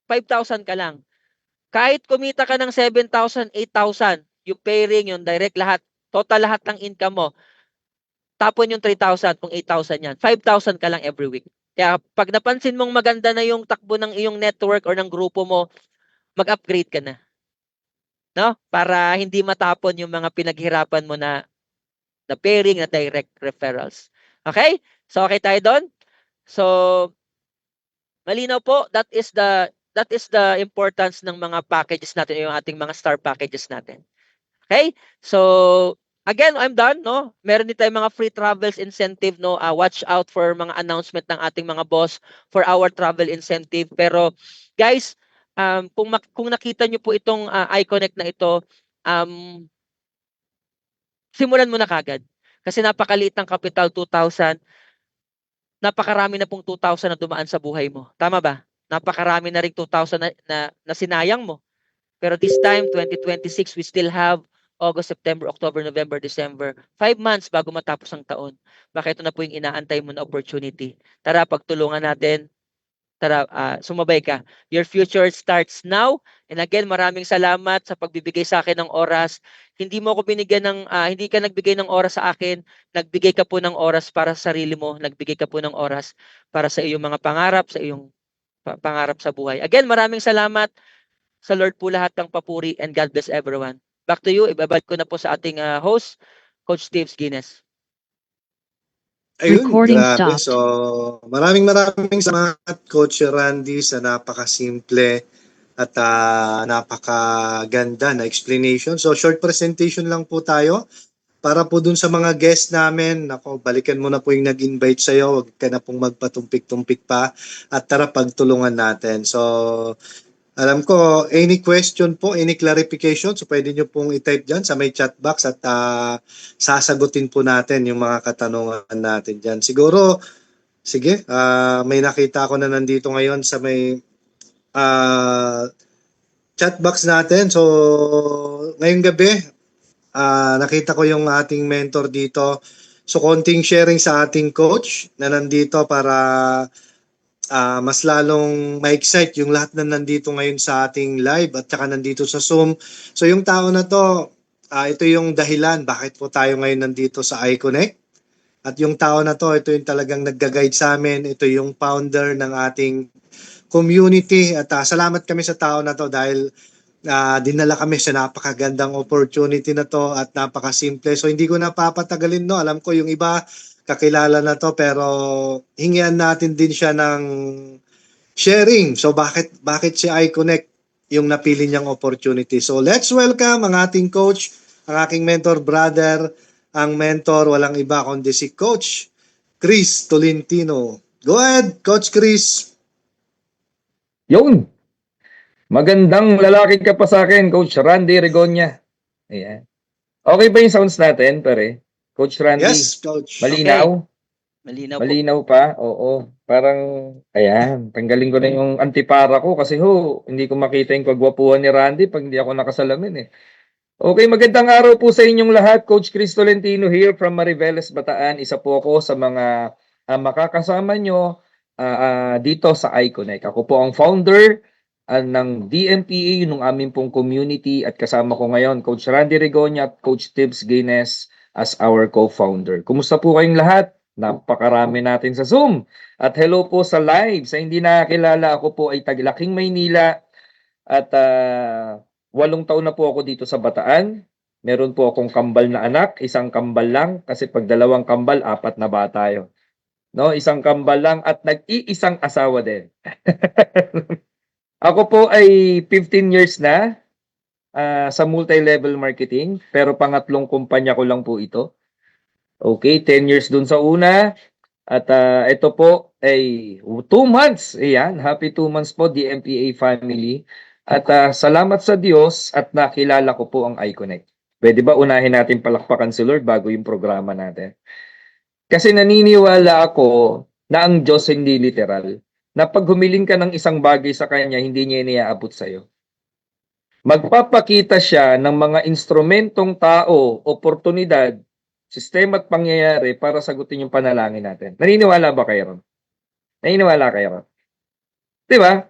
Speaker 3: 5,000 ka lang. Kahit kumita ka ng 7,000, 8,000, yung pairing, yung direct lahat, total lahat ng income mo, tapon yung 3,000 kung 8,000 yan. 5,000 ka lang every week. Kaya pag napansin mong maganda na yung takbo ng iyong network or ng grupo mo, mag-upgrade ka na. No? Para hindi matapon yung mga pinaghirapan mo na pairing, na direct referrals. Okay? So okay tayo doon? So malinaw po, that is the importance ng mga packages natin, yung ating mga star packages natin. Okay? So again, I'm done, no? Meron din tayong mga free travels incentive, no? Watch out for mga announcement ng ating mga boss for our travel incentive. Pero guys, kung nakita nyo po itong iConnect na ito, simulan mo na kagad. Kasi napakaliit ng capital, 2,000. Napakarami na pong 2,000 na dumaan sa buhay mo. Tama ba? Napakarami na ring 2,000 na sinayang mo. Pero this time, 2026, we still have August, September, October, November, December. 5 months bago matapos ang taon. Baka ito na po yung inaantay mo na opportunity. Tara, pagtulungan natin. Tara, sumabay ka. Your future starts now. And again, maraming salamat sa pagbibigay sa akin ng oras. Hindi mo ako binigyan ng, hindi ka nagbigay ng oras sa akin. Nagbigay ka po ng oras para sa sarili mo. Nagbigay ka po ng oras para sa iyong mga pangarap, sa iyong pangarap sa buhay. Again, maraming salamat. Sa Lord po lahat ng papuri, and God bless everyone. Back to you. Ibabalik ko na po sa ating host, Coach Steve Guinness.
Speaker 2: Ayun,
Speaker 4: Recording
Speaker 2: grabe.
Speaker 4: stopped.
Speaker 2: So, maraming salamat, Coach Randy, sa napakasimple at napakaganda na explanation. So, short presentation lang po tayo. Para po dun sa mga guest namin, ako, balikan mo na po yung nag-invite sa'yo. Huwag ka na pong magpatumpik-tumpik pa. At tara, pagtulungan natin. So, alam ko, any question po, any clarification, so pwede nyo pong i-type dyan sa may chat box at sasagutin po natin yung mga katanungan natin dyan. Siguro, sige, may nakita ko na nandito ngayon sa may chat box natin. So, ngayong gabi, nakita ko yung ating mentor dito. So, konting sharing sa ating coach na nandito para mas lalong ma-excite yung lahat na nandito ngayon sa ating live at saka nandito sa Zoom. So yung tao na to, ito yung dahilan bakit po tayo ngayon nandito sa iConnect. At yung tao na to, ito yung talagang nagga-guide sa amin. Ito yung founder ng ating community. At salamat kami sa tao na to dahil dinala kami sa napakagandang opportunity na to at napakasimple. So hindi ko napapatagalin, no. Alam ko yung iba kakilala na to, pero hingian natin din siya ng sharing. So bakit si iConnect yung napili niyang opportunity? So let's welcome ang ating coach, ang aking mentor brother, ang mentor walang iba kundi si Coach Chris Tolentino. Go ahead, Coach Chris.
Speaker 5: Yun. Magandang lalaki ka pa sa akin, Coach Randy Regonya. Ayan. Okay ba yung sounds natin, pare? Coach Randy?
Speaker 2: Yes, Coach.
Speaker 5: Malinaw?
Speaker 3: Malinaw po.
Speaker 5: Malinaw pa? Oo. Parang, ayan, tanggalin ko na yung antipara ko kasi hindi ko makita yung kagwapuhan ni Randy pag hindi ako nakasalamin eh. Okay, magandang araw po sa inyong lahat. Coach Chris Tolentino here from Mariveles, Bataan. Isa po ako sa mga makakasama nyo dito sa iConnect. Ako po ang founder ng DMPA, yung aming pong community, at kasama ko ngayon Coach Randy Regonya at Coach Tibbs Guinness as our co-founder. Kumusta po kayong lahat? Napakarami natin sa Zoom. At hello po sa live. Sa hindi nakakilala, ako po ay taga-Laking Maynila at 8 taon na po ako dito sa Bataan. Meron po akong kambal na anak, isang kambal lang kasi pag 2 kambal, 4 na bata yun. No, isang kambal lang at nag-iisang asawa din. Ako po ay 15 years na sa multi-level marketing, pero pangatlong kumpanya ko lang po ito. Okay, 10 years dun sa una, At ito po ay 2 months. Ayan, happy 2 months po DMPA family. At salamat sa Diyos at nakilala ko po ang iConnect. Pwede ba unahin natin palakpakan si Lord bago yung programa natin? Kasi naniniwala ako na ang Diyos hindi literal. Na pag humiling ka ng isang bagay sa Kanya, hindi niya iniaabot sa'yo. Magpapakita siya ng mga instrumentong tao, oportunidad, sistema at pangyayari para sagutin yung panalangin natin. Naniniwala ba kayo ron? Naniniwala kayo ron? Di ba?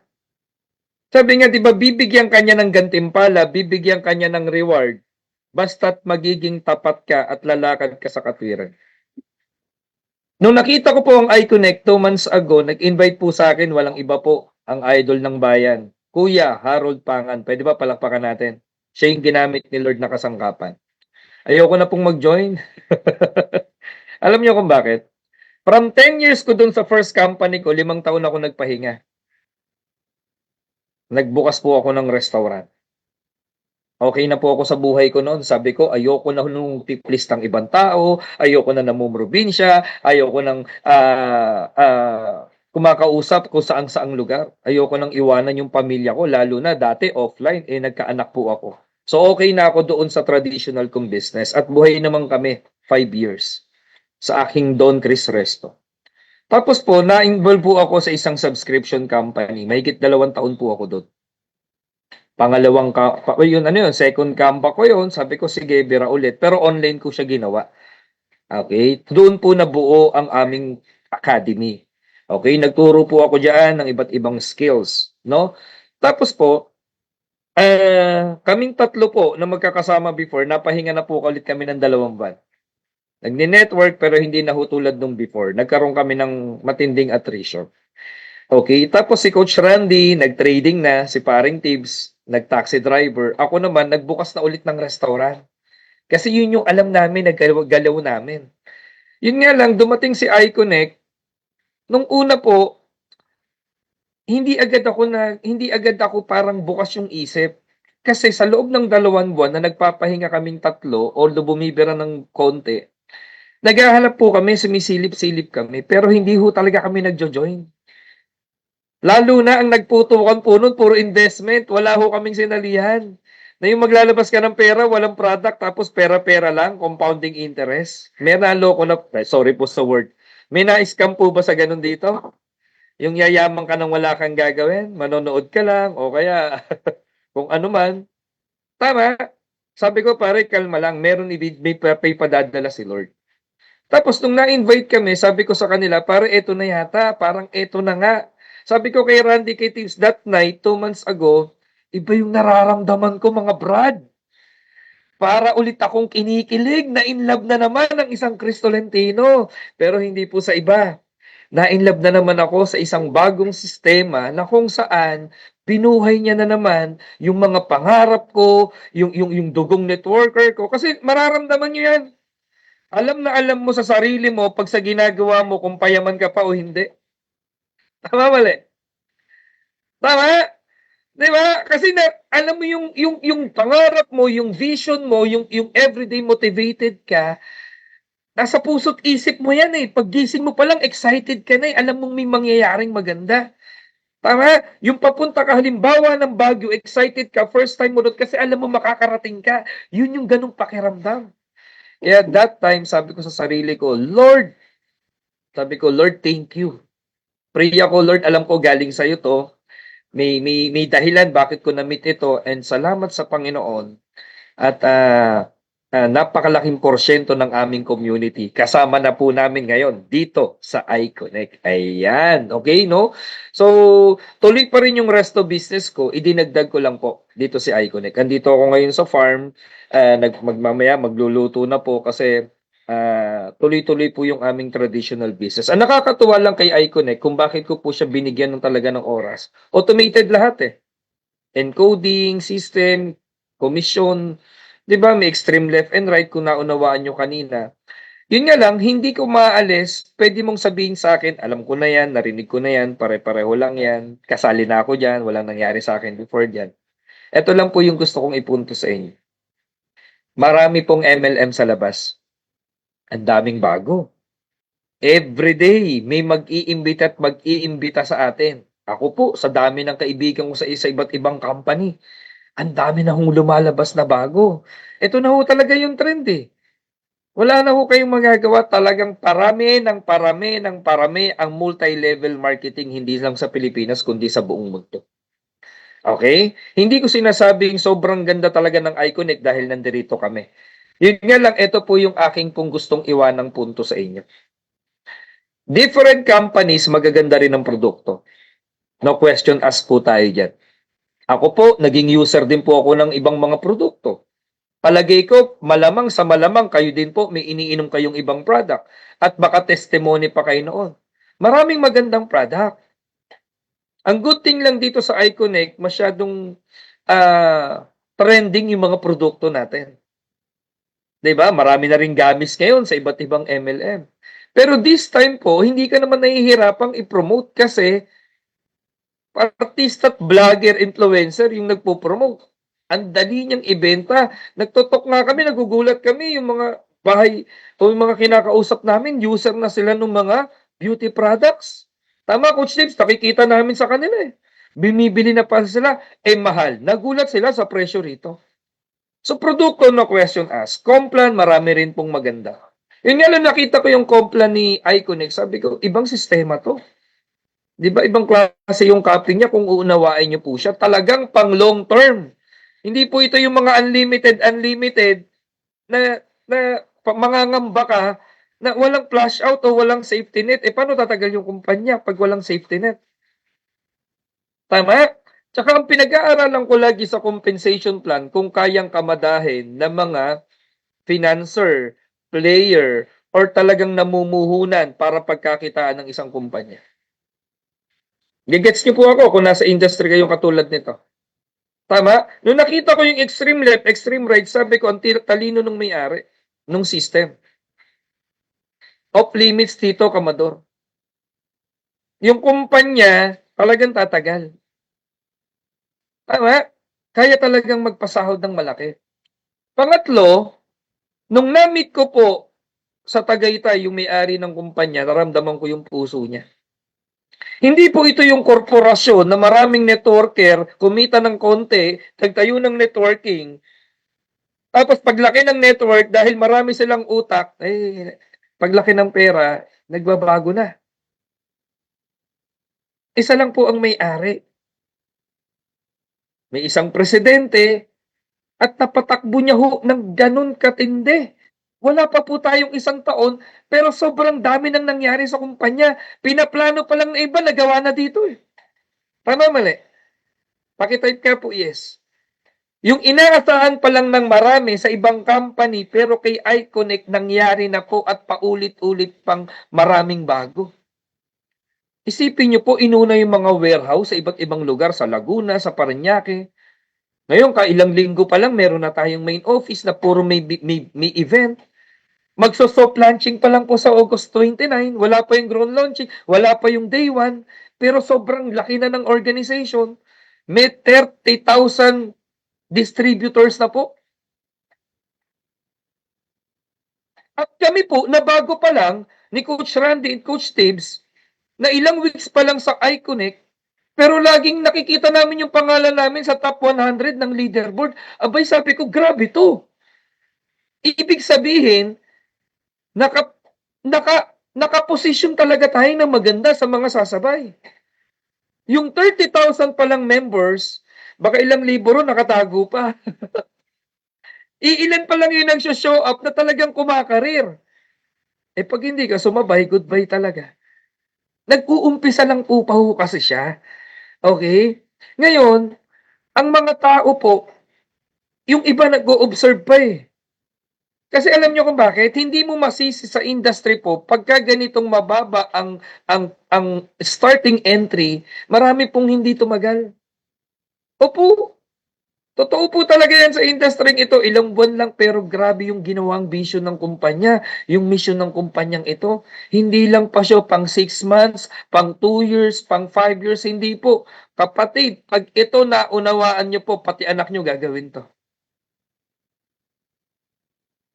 Speaker 5: Sabi nga, di ba, bibigyan kanya ng gantimpala, bibigyan kanya ng reward, basta't magiging tapat ka at lalakad ka sa katwiran. Nung nakita ko po ang iConnect 2 months ago, nag-invite po sa akin, walang iba po, ang idol ng bayan. Kuya Harold Pangan, pwede ba palakpakan natin? Siya yung ginamit ni Lord na kasangkapan. Ayoko na pong mag-join. Alam niyo kung bakit? From 10 years ko dun sa first company ko, 5 taon ako nagpahinga. Nagbukas po ako ng restaurant. Okay na po ako sa buhay ko noon. Sabi ko, ayoko na nung tiplist ng ibang tao, ayoko na namumrobinsya, ayoko nang kumakausap ko saang-saang lugar. Ayoko nang iwanan yung pamilya ko, lalo na dati offline, nagkaanak po ako. So okay na ako doon sa traditional kong business at buhay naman kami 5 years sa aking Don Chris Resto. Tapos po, na-involve po ako sa isang subscription company. Mahigit 2 taon po ako doon. Pangalawang second camp ko yun. Sabi ko, sige, bira ulit. Pero online ko siya ginawa. Okay? Doon po nabuo ang aming academy. Okay? Nagturo po ako diyan ng iba't ibang skills. No? Tapos po, kaming 3 po na magkakasama before, napahinga na po ulit kami ng 2 buwan. Nagni-network pero hindi na tulad nung before. Nagkaroon kami ng matinding attrition. Okay, tapos si Coach Randy, nag-trading na, si Paring Tibbs, nag-taxi driver. Ako naman, nagbukas na ulit ng restaurant. Kasi yun yung alam namin, nag-galaw namin. Yun nga lang, dumating si iConnect. Nung una po, hindi agad ako parang bukas yung isip. Kasi sa loob ng 2 buwan na nagpapahinga kaming 3, although bumibira ng konti, naghahanap po kami, sumisilip-silip kami, pero hindi ho talaga kami nagjo-join. Lalo na ang nagputukan po nun, puro investment. Wala ho kaming sinalihan. Na yung maglalabas ka ng pera, walang product, tapos pera-pera lang, compounding interest. May naloko na, sorry po sa word. May na-scam po ba sa ganun dito? Yung yayaman ka nang wala kang gagawin, manonood ka lang, o kaya kung ano man. Tama. Sabi ko, pare, kalma lang. May padadala si Lord. Tapos, nung na-invite kami, sabi ko sa kanila, pare, eto na yata. Parang eto na nga. Sabi ko kay Randy, kay Tibbs, that night, 2 months ago, iba yung nararamdaman ko, mga brad. Para ulit akong kinikilig, na in love na naman ng isang Cristolentino. Pero hindi po sa iba. Na in love na naman ako sa isang bagong sistema na kung saan binuhay niya na naman yung mga pangarap ko, yung dugong networker ko. Kasi mararamdaman niyo yan. Alam na alam mo sa sarili mo pag sa ginagawa mo kung payaman ka pa o hindi. Tama, mali? Tama? Di ba? Kasi alam mo yung pangarap mo, yung vision mo, yung everyday motivated ka, nasa puso't isip mo yan eh. Paggising mo pa lang, excited ka na eh. Alam mong may mangyayaring maganda. Tama? Yung papunta ka halimbawa ng Baguio, excited ka, first time mo doon kasi alam mo makakarating ka. Yun yung ganong pakiramdam. Kaya that time, sabi ko sa sarili ko, Lord, thank you. Pray ako, Lord, alam ko galing sa'yo to. May dahilan bakit ko na-meet ito and salamat sa Panginoon. At napakalaking porsyento ng aming community. Kasama na po namin ngayon dito sa iConnect. Ayan. Okay, no? So, tuloy pa rin yung resto business ko. Idinagdag ko lang po dito si iConnect. Andito ako ngayon sa farm. Mamaya magluluto na po kasi tuloy-tuloy po yung aming traditional business. Ang nakakatuwa lang kay iConnect kung bakit ko po siya binigyan ng talaga ng oras. Automated lahat eh. Encoding, system, commission, di ba? May extreme left and right kung naunawaan nyo kanina. Yun nga lang, hindi ko maalis. Pwede mong sabihin sa akin, alam ko na yan, narinig ko na yan, pare-pareho lang yan, kasali na ako dyan, walang nangyari sa akin before dyan. Ito lang po yung gusto kong ipunto sa inyo. Marami pong MLM sa labas. Ang daming bago. Every day, may mag-iimbita at mag-iimbita sa atin. Ako po, sa dami ng kaibigan ko sa iba't ibang company, ang dami na hong lumalabas na bago. Ito na ho talaga yung trend eh. Wala na ho kayong magagawa, talagang parami ng parami ng parami ang multi-level marketing hindi lang sa Pilipinas kundi sa buong mundo. Okay? Hindi ko sinasabing sobrang ganda talaga ng Iconic dahil nandirito kami. Yun nga lang, ito po yung aking pong gustong iwanang punto sa inyo. Different companies, magaganda rin ang produkto. No question asked po tayo dyan. Ako po, naging user din po ako ng ibang mga produkto. Palagay ko, malamang sa malamang kayo din po, may iniinom kayong ibang product. At baka testimony pa kayo noon. Maraming magandang product. Ang good thing lang dito sa Iconic, masyadong trending yung mga produkto natin. 'Di ba? Marami na ring gamis ngayon sa iba't ibang MLM. Pero this time po, hindi ka naman nahihirapang i-promote kasi artist at vlogger, influencer yung nagpo-promote. Ang dali niyang ibenta. Nagtotok nga kami, nagugulat kami yung mga bahay o yung mga kinakausap namin, user na sila ng mga beauty products. Tama, Coach Tips, nakikita namin sa kanila eh. Bumibili na pa sila, mahal. Nagulat sila sa presyo rito. So, produkto no question asked. Complan, marami rin pong maganda. Yun nga lang, nakita ko yung Complan ni Iconic. Sabi ko, ibang sistema to. Di ba, ibang klase yung coupling niya kung uunawain niyo po siya. Talagang pang long term. Hindi po ito yung mga unlimited na mangangamba ka na walang flash out o walang safety net. Paano tatagal yung kumpanya pag walang safety net? Tama? Tsaka ang pinag-aaralan ko lagi sa compensation plan kung kayang kamadahin ng mga financer, player, or talagang namumuhunan para pagkakitaan ng isang kumpanya. Gigets niyo po ako kung nasa industry kayong katulad nito. Tama? Nung nakita ko yung extreme left, extreme right, sabi ko, ang talino nung may-ari, nung system. Off limits dito, Kamador. Yung kumpanya, talagang tatagal. Tama? Kaya talagang magpasahod ng malaki. Pangatlo, nung na-meet ko po sa Tagaytay, yung may-ari ng kumpanya, naramdaman ko yung puso niya. Hindi po ito yung korporasyon na maraming networker, kumita ng konti, nagtayo ng networking. Tapos paglaki ng network, dahil marami silang utak, paglaki ng pera, nagbabago na. Isa lang po ang may-ari. May isang presidente at napatakbo niya ho ng ganun katindi. Wala pa po tayong isang taon, pero sobrang dami nang nangyari sa kumpanya. Pinaplano pa lang na iba, nagawa na dito eh. Tama, mali? Pakitype ka po, yes. Yung inaasahan pa lang ng marami sa ibang company, pero kay Iconic nangyari na po at paulit-ulit pang maraming bago. Isipin nyo po, inuna yung mga warehouse sa iba't ibang lugar, sa Laguna, sa Parañaque. Ngayon, kailang linggo pa lang, meron na tayong main office na puro may event. Magso-soft launching pa lang po sa August 29, wala pa yung ground launching, wala pa yung day 1, pero sobrang laki na ng organization. May 30,000 distributors na po. At kami po, na bago pa lang, ni Coach Randy and Coach Tibbs, na ilang weeks pa lang sa Iconic, pero laging nakikita namin yung pangalan namin sa top 100 ng leaderboard. Abay, sabi ko, grabe to. Ibig sabihin, nakaposisyon talaga tayo na maganda sa mga sasabay. Yung 30,000 pa lang members, baka ilang libo ron nakatago pa. Iilan pa lang yun ang show up na talagang kumakarir. Pag hindi ka sumabay, goodbye talaga. Nag-uumpisa lang po pa ho kasi siya. Okay? Ngayon, ang mga tao po, yung iba nag-o-observe pa eh. Kasi alam nyo kung bakit, hindi mo masisi sa industry po, pagka ganitong mababa ang starting entry, marami pong hindi tumagal. Opo, totoo po talaga yan sa industry ito, ilang buwan lang pero grabe yung ginawang vision ng kumpanya, yung mission ng kumpanyang ito. Hindi lang pa siya pang 6 months, pang 2 years, pang 5 years, hindi po. Kapatid, pag ito naunawaan nyo po, pati anak nyo gagawin to.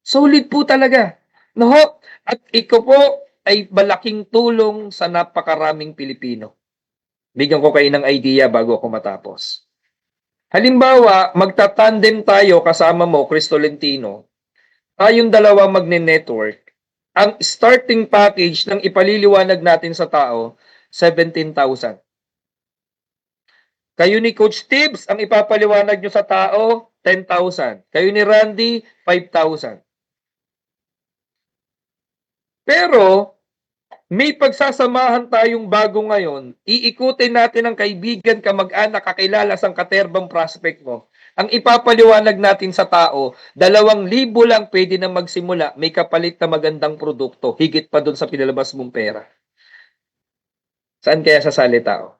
Speaker 5: Solid po talaga. No? At ikaw po, ay malaking tulong sa napakaraming Pilipino. Bigyan ko kayo ng idea bago ako matapos. Halimbawa, magtatandem tayo kasama mo, Chris Tolentino. Tayong dalawa magne-network. Ang starting package ng ipaliliwanag natin sa tao, 17,000. Kayo ni Coach Tibbs, ang ipapaliwanag nyo sa tao, 10,000. Kayo ni Randy, 5,000. Pero, may pagsasamahan tayong bago ngayon, iikutin natin ang kaibigan, kamag-anak, kakilala sang katerbang prospect mo. Ang ipapaliwanag natin sa tao, 2,000 lang pwede na magsimula, may kapalit na magandang produkto, higit pa dun sa pinalabas mong pera. Saan kaya sasali tao?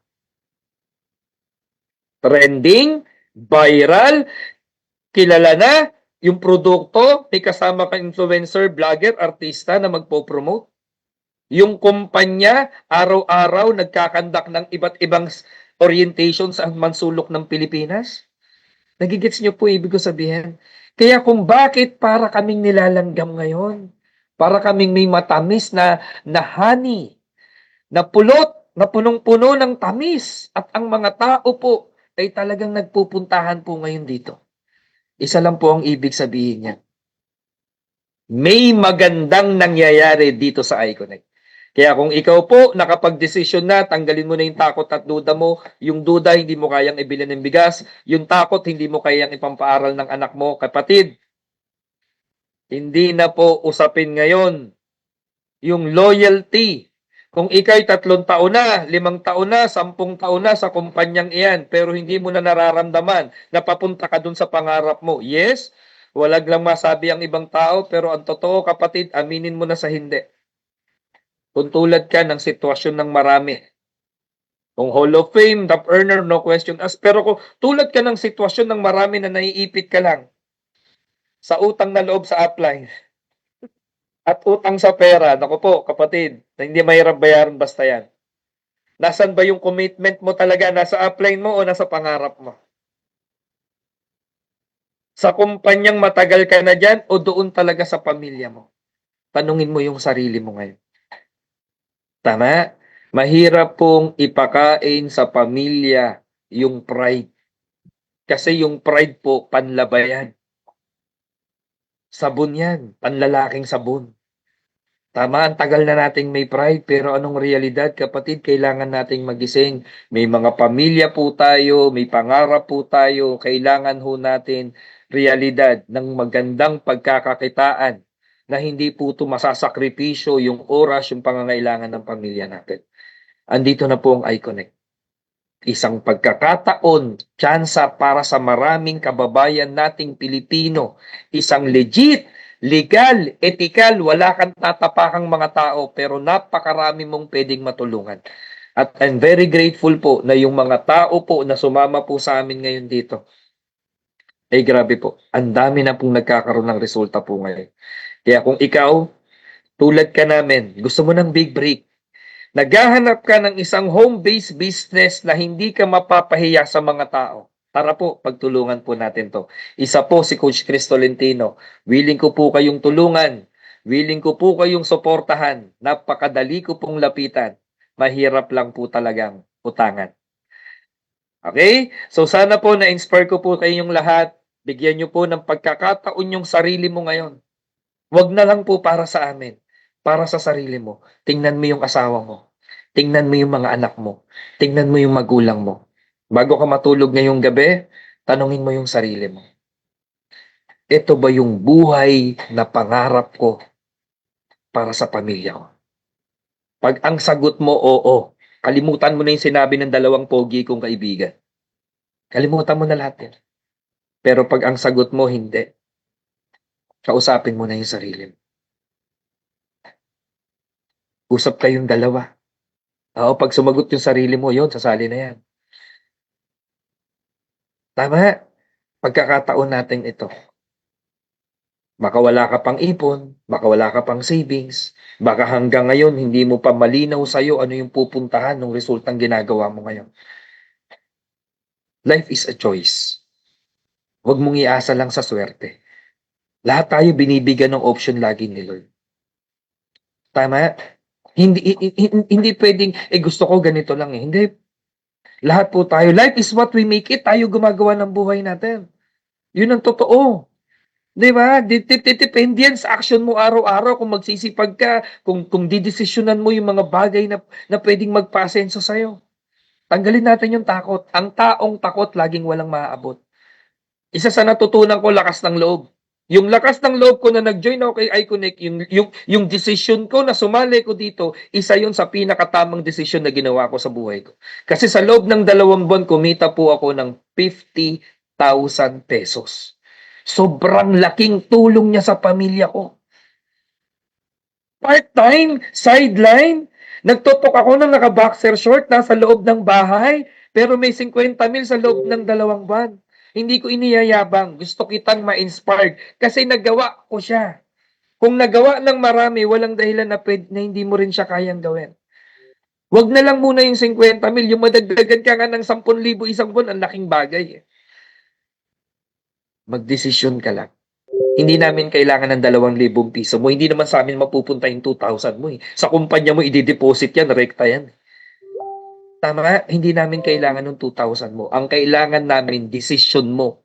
Speaker 5: Trending, viral, kilala na, yung produkto, may kasama kang influencer, vlogger, artista na magpo-promote. Yung kumpanya, araw-araw nagkakandak ng iba't ibang orientation sa mansulok ng Pilipinas. Nagigits niyo po ibig ko sabihin. Kaya kung bakit para kaming nilalanggam ngayon, para kaming may matamis na honey, na pulot, na punong-puno ng tamis, at ang mga tao po ay talagang nagpupuntahan po ngayon dito. Isa lang po ang ibig sabihin niya. May magandang nangyayari dito sa iConnect. Kaya kung ikaw po nakapag-desisyon na, tanggalin mo na yung takot at duda mo. Yung duda, hindi mo kayang ibili ng bigas. Yung takot, hindi mo kayang ipampaaral ng anak mo. Kapatid, hindi na po usapin ngayon yung loyalty. Kung ikay 3 taon na, 5 taon na, 10 taon na sa kumpanyang iyan, pero hindi mo na nararamdaman na papunta ka dun sa pangarap mo. Yes, walag lang masabi ang ibang tao, pero ang totoo kapatid, aminin mo na sa hindi. Kung tulad ka ng sitwasyon ng marami. Kung Hall of Fame, top earner, no question asked. Pero kung tulad ka ng sitwasyon ng marami na naiipit ka lang sa utang na loob sa upline at utang sa pera, naku po kapatid, na hindi mahirap bayaran basta yan. Nasaan ba yung commitment mo talaga? Nasa upline mo o nasa pangarap mo? Sa kumpanyang matagal ka na dyan o doon talaga sa pamilya mo? Tanungin mo yung sarili mo ngayon. Tama? Mahirap pong ipakain sa pamilya yung pride. Kasi yung pride po, panlabayan. Sabon yan. Panlalaking sabon. Tama, ang tagal na nating may pride, pero anong realidad, kapatid? Kailangan nating magising. May mga pamilya po tayo, may pangarap po tayo. Kailangan ho natin realidad ng magandang pagkakakitaan na hindi po ito masasakripisyo yung oras, yung pangangailangan ng pamilya natin. Andito na po ang iConnect. Isang pagkakataon, tsansa para sa maraming kababayan nating Pilipino. Isang legit, legal, ethical, wala kang tatapakang mga tao, pero napakarami mong pwedeng matulungan. At I'm very grateful po na yung mga tao po na sumama po sa amin ngayon dito. Ay grabe po, ang dami na pong nagkakaroon ng resulta po ngayon. Kaya kung ikaw, tulad ka namin, gusto mo ng big break, naghahanap ka ng isang home-based business na hindi ka mapapahiya sa mga tao, tara po, pagtulungan po natin to. Isa po si Coach Chris Tolentino. Willing ko po kayong tulungan. Willing ko po kayong suportahan. Napakadali ko pong lapitan. Mahirap lang po talagang utangan. Okay? So sana po na-inspire ko po kayong lahat. Bigyan nyo po ng pagkakataon yung sarili mo ngayon. Wag na lang po para sa amin. Para sa sarili mo. Tingnan mo yung asawa mo. Tingnan mo yung mga anak mo. Tingnan mo yung magulang mo. Bago ka matulog ngayong gabi, tanungin mo yung sarili mo. Ito ba yung buhay na pangarap ko para sa pamilya ko? Pag ang sagot mo, oo, kalimutan mo na yung sinabi ng 2 pogi kong kaibigan. Kalimutan mo na lahat yan. Pero pag ang sagot mo, hindi. Kausapin mo na yung sarili mo. Usap kayong dalawa. Oo, pag sumagot yung sarili mo, yun, sasali na yan. Tama. Pagkakataon natin ito. Baka wala ka pang ipon, baka wala ka pang savings, baka hanggang ngayon hindi mo pa malinaw sa'yo ano yung pupuntahan ng resultang ginagawa mo ngayon. Life is a choice. Huwag mong iasa lang sa swerte. Lahat tayo binibigyan ng option lagi ni Lord. Tama? Hindi pwedeng, gusto ko ganito lang eh. Hindi. Lahat po tayo. Life is what we make it. Tayo gumagawa ng buhay natin. Yun ang totoo. Di ba? Depende yan sa action mo araw-araw kung magsisipag ka, kung didesisyonan mo yung mga bagay na pwedeng magpasenso sa'yo. Tanggalin natin yung takot. Ang taong takot, laging walang maaabot. Isa sa natutunan ko, lakas ng loob. Yung lakas ng loob ko na nag-join ako kay iConnect, yung decision ko na sumali ko dito, isa yun sa pinakatamang decision na ginawa ko sa buhay ko. Kasi sa loob ng 2 buwan, kumita po ako ng 50,000 pesos. Sobrang laking tulong niya sa pamilya ko. Part-time, sideline, nagtotok ako ng naka-boxer short nasa loob ng bahay, pero may 50,000 sa loob ng 2 buwan. Hindi ko iniyayabang, gusto kitang ma-inspired kasi nagawa ko siya. Kung nagawa ng marami, walang dahilan na hindi mo rin siya kayang gawin. Wag na lang muna yung 50,000, yung madagdagan ka nga ng 10,000 isang buwan, ang laking bagay. Magdesisyon ka lang. Hindi namin kailangan ng 2,000 piso mo. Hindi naman sa amin mapupunta yung 2,000 mo. Sa kumpanya mo, i-deposit yan, rekta yan. Tama, hindi namin kailangan ng 2,000 mo. Ang kailangan namin, decision mo.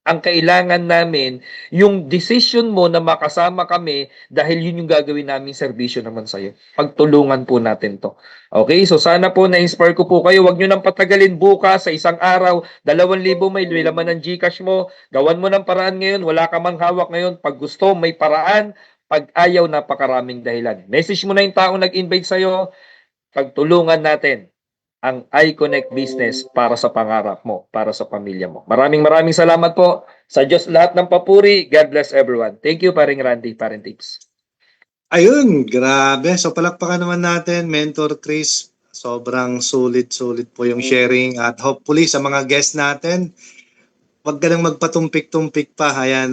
Speaker 5: Ang kailangan namin, yung decision mo na makasama kami dahil yun yung gagawin naming serbisyo naman sa'yo. Pagtulungan po natin to. Okay, so sana po na-inspire ko po kayo. Huwag nyo nang patagalin bukas sa isang araw. 2,000 may laman ng GCash mo. Gawan mo ng paraan ngayon. Wala ka mang hawak ngayon. Pag gusto, may paraan. Pag ayaw, napakaraming dahilan. Message mo na yung taong nag-invite sa'yo. Pagtulungan natin ang iConnect business para sa pangarap mo, para sa pamilya mo. Maraming salamat po. Sa Diyos lahat ng papuri. God bless everyone. Thank you, paring Randy, paring Tips.
Speaker 2: Ayun, grabe. So palakpakan naman natin, Mentor Chris. Sobrang sulit po yung sharing at hopefully sa mga guests natin, wag ka nang magpatumpik-tumpik pa. Ayan,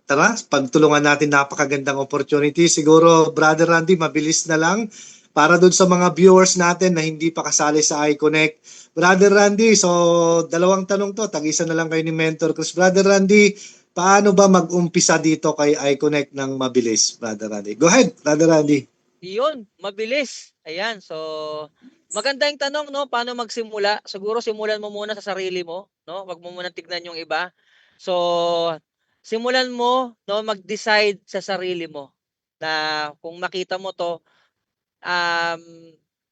Speaker 2: tara, pagtulungan natin, napakagandang opportunity. Siguro, Brother Randy, mabilis na lang para doon sa mga viewers natin na hindi pa kasali sa iConnect. Brother Randy, so 2 tanong to, tag-isa na lang kayo ni Mentor Chris. Brother Randy, paano ba mag-umpisa dito kay iConnect ng mabilis, Brother Randy? Go ahead, Brother Randy.
Speaker 3: Yun, mabilis. Ayan, so maganda yung tanong, no? Paano magsimula? Siguro simulan mo muna sa sarili mo, no? Wag mo muna tignan yung iba. So, simulan mo, no, mag-decide sa sarili mo na kung makita mo to,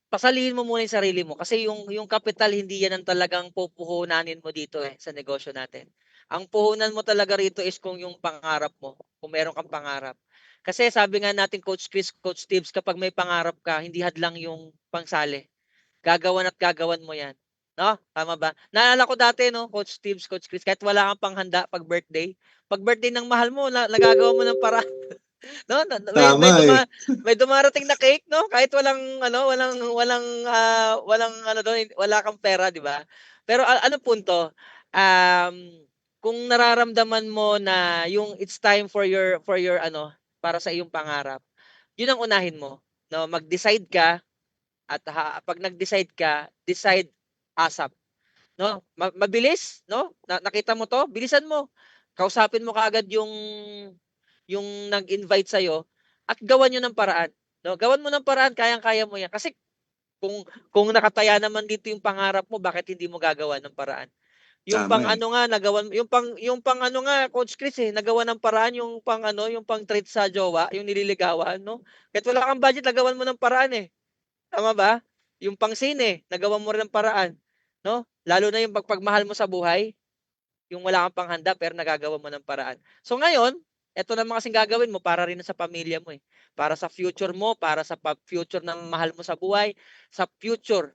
Speaker 3: pasalihin mo muna yung sarili mo kasi yung kapital hindi yan ang talagang pupuhunanin mo dito sa negosyo natin. Ang puhunan mo talaga rito is kung yung pangarap mo, kung meron kang pangarap. Kasi sabi nga natin Coach Chris, Coach Tibbs, kapag may pangarap ka, hindi hadlang yung pangsali. Gagawan at gagawan mo yan. No? Tama ba? Naalala ko dati, no, Coach Tibbs, Coach Chris, kahit wala kang panghanda pag birthday ng mahal mo, nagagawa mo ng paraan. No,
Speaker 2: Tama eh.
Speaker 3: may dumarating na cake, no? Kahit walang ano doon, wala kang pera, 'di ba? Pero ano punto? Kung nararamdaman mo na yung it's time for your ano, para sa iyong pangarap, yun ang unahin mo, no? Mag-decide ka at pag nag-decide ka, decide ASAP, no? Mabilis, no? Nakita mo 'to, bilisan mo. Kausapin mo kaagad yung nag-invite sa'yo at gawan nyo ng paraan. No? Gawan mo ng paraan, kayang-kaya mo yan. Kasi kung nakataya naman dito yung pangarap mo, bakit hindi mo gagawa ng paraan? Yung
Speaker 2: Tama
Speaker 3: pang
Speaker 2: eh.
Speaker 3: ano nga, nagawan, yung pang ano nga, Coach Chris nagawa ng paraan yung pang ano, yung pang treat sa jowa, yung nililigawan, no? Kahit wala kang budget, nagawan mo ng paraan Tama ba? Yung pang sine, nagawa mo rin ng paraan, no? Lalo na yung pagmahal mo sa buhay, yung wala kang panghanda pero nagagawa mo ng paraan. So ngayon, eto naman kasing gagawin mo para rin sa pamilya mo Para sa future mo, para sa future ng mahal mo sa buhay, sa future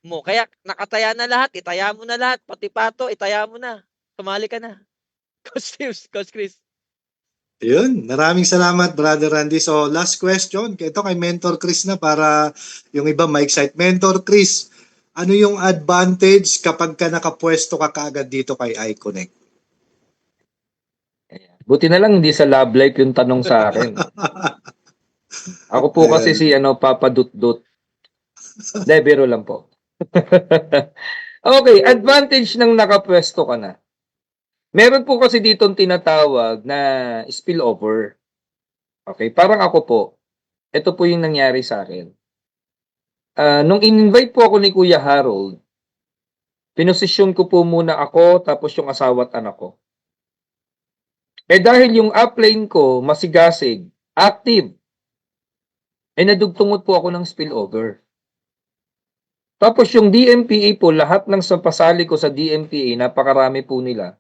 Speaker 3: mo. Kaya nakataya na lahat, itaya mo na lahat, pati pato, itaya mo na. Sumali ka na. Coach Tibbs, Coach Chris.
Speaker 2: Yun, maraming salamat, Brother Randy. So, last question. Ito kay Mentor Chris na para yung iba ma-excite. Mentor Chris, ano yung advantage kapag ka nakapwesto ka kaagad dito kay iConnect?
Speaker 5: Buti na lang hindi sa love life yung tanong sa akin. Ako po kasi si Papa Dut-Dut. De, biro lang po. Okay, advantage ng nakapwesto ka na. Meron po kasi ditong tinatawag na spillover. Okay, parang ako po, ito po yung nangyari sa akin. nung in-invite po ako ni Kuya Harold, pinosisyon ko po muna ako, tapos yung asawa at anak ko. Dahil yung upline ko, masigasig, active, nadugtungot po ako ng spillover. Tapos yung DMPA po, lahat ng pasali ko sa DMPA, napakarami po nila.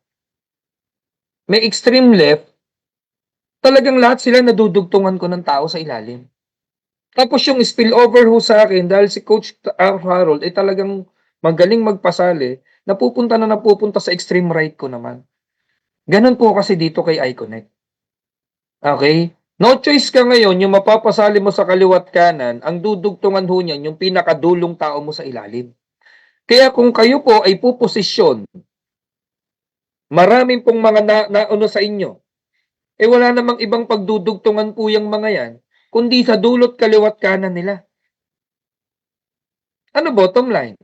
Speaker 5: May extreme left, talagang lahat sila nadudugtungan ko ng tao sa ilalim. Tapos yung spillover ho sa akin, dahil si Coach Harold ay talagang magaling magpasali, napupunta sa extreme right ko naman. Ganon po kasi dito kay iConnect. Okay? No choice ka ngayon, yung mapapasali mo sa kaliwat kanan, ang dudugtungan ho niyan, yung pinakadulong tao mo sa ilalim. Kaya kung kayo po ay puposisyon, maraming pong mga naano sa inyo, wala namang ibang pagdudugtungan po yung mga yan, kundi sa dulot kaliwat kanan nila. Ano bottom line?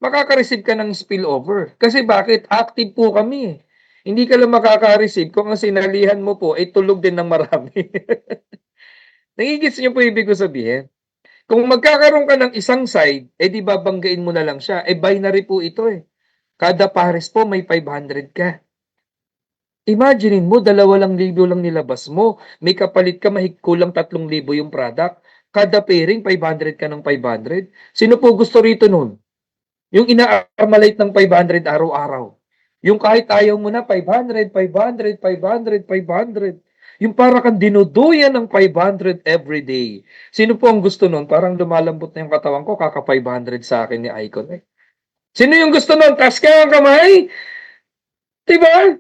Speaker 5: Makaka-receive ka ng spillover. Kasi bakit? Active po kami. Hindi ka lang makaka-receive kung ang sinalihan mo po ay tulog din ng marami. Nagigits niyo po ibig ko sabihin? Kung magkakaroon ka ng isang side, di babanggain mo na lang siya. Binary po ito eh. Kada pares po may 500 ka. Imaginein mo, 2,000 lang nilabas mo. May kapalit ka, kulang 3,000 yung product. Kada pairing, 500 ka ng 500. Sino po gusto rito nun? Yung ina-armalate ng 500 araw-araw. Yung kahit ayaw mo na, 500, 500, 500, 500. Yung para kang dinuduyan ng 500 everyday. Sino po ang gusto nun? Parang lumalambot na yung katawan ko, kaka 500 sa akin ni Icon. Sino yung gusto nun? Taas ka ang kamay? Diba?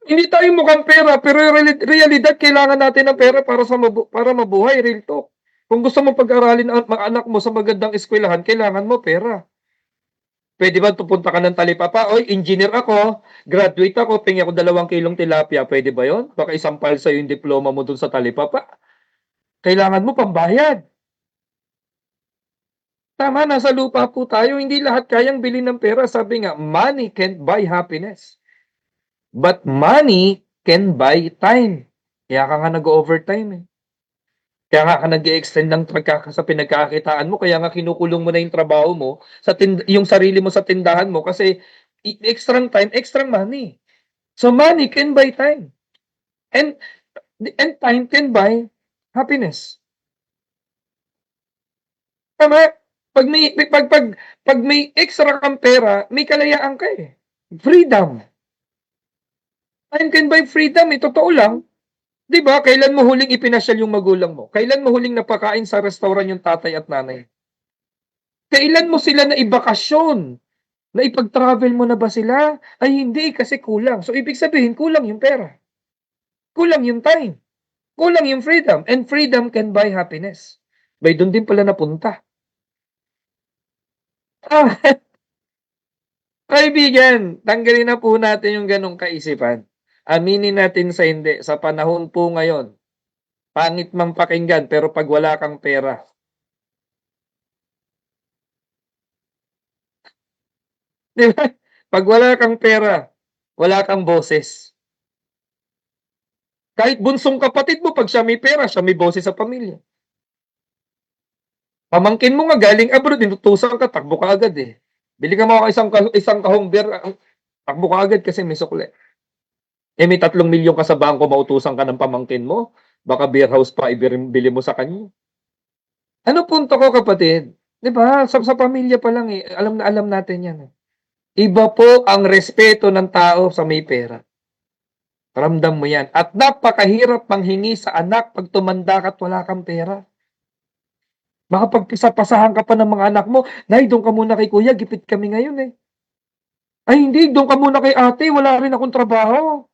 Speaker 5: Hindi tayo mukhang pera, pero realidad, kailangan natin ng pera para mabuhay, real talk. Kung gusto mo pag-aralin ang mga anak mo sa magandang eskwelahan, kailangan mo pera. Pwede ba pupunta ka ng talipapa? Oy, engineer ako, graduate ako, pingi ako 2 kilong tilapia. Pwede ba yon? Baka isampal sa'yo yung diploma mo dun sa talipapa. Kailangan mo pambayad. Tama, nasa lupa po tayo. Hindi lahat kayang bilhin ng pera. Sabi nga, money can't buy happiness. But money can buy time. Kaya ka nga nag-overtime eh. Kaya nga ka nag-i-extend ng sa pinagkakakitaan mo, kaya nga kinukulong mo na yung trabaho mo, yung sarili mo sa tindahan mo, kasi extra time, extra money. So money can buy time. And time can buy happiness. Tama? Pag may extra kang pera, may kalayaan ka eh. Freedom. Time can buy freedom, totoo lang. 'Di ba? Kailan mo huling ipinasyal yung magulang mo? Kailan mo huling napakain sa restaurant yung tatay at nanay? Kailan mo sila na ibakasyon? Naipag-travel mo na ba sila? Ay hindi, kasi kulang. So ibig sabihin, kulang yung pera. Kulang yung time. Kulang yung freedom. And freedom can buy happiness. Bay, doon din pala napunta. Kaibigan, tanggalin na po natin yung ganong kaisipan. Aminin natin sa hindi, sa panahon po ngayon, pangit mang pakinggan, pero pag wala kang pera, di ba? Pag wala kang pera, wala kang boses. Kahit bunsong kapatid mo, pag siya may pera, siya may boses sa pamilya. Pamangkin mo nga, galing abroad, inutusan ka, takbo ka agad eh. Bili ka mo isang kahong beer, takbo ka agad kasi may sukle. May 3 milyon ka sa bangko, mautusan ka ng pamangkin mo, baka beer house pa ibili mo sa kanya. Ano punto ko, kapatid? 'Di ba? Sa pamilya pa lang alam natin 'yan. Iba po ang respeto ng tao sa may pera. Ramdam mo 'yan. At napakahirap manghingi sa anak pag tumanda ka at wala kang pera. Baka pagpasahan ka pa ng mga anak mo, "Nay, doon ka muna kay kuya, gipit kami ngayon eh." Ay hindi, doon ka muna kay ate, wala rin akong trabaho.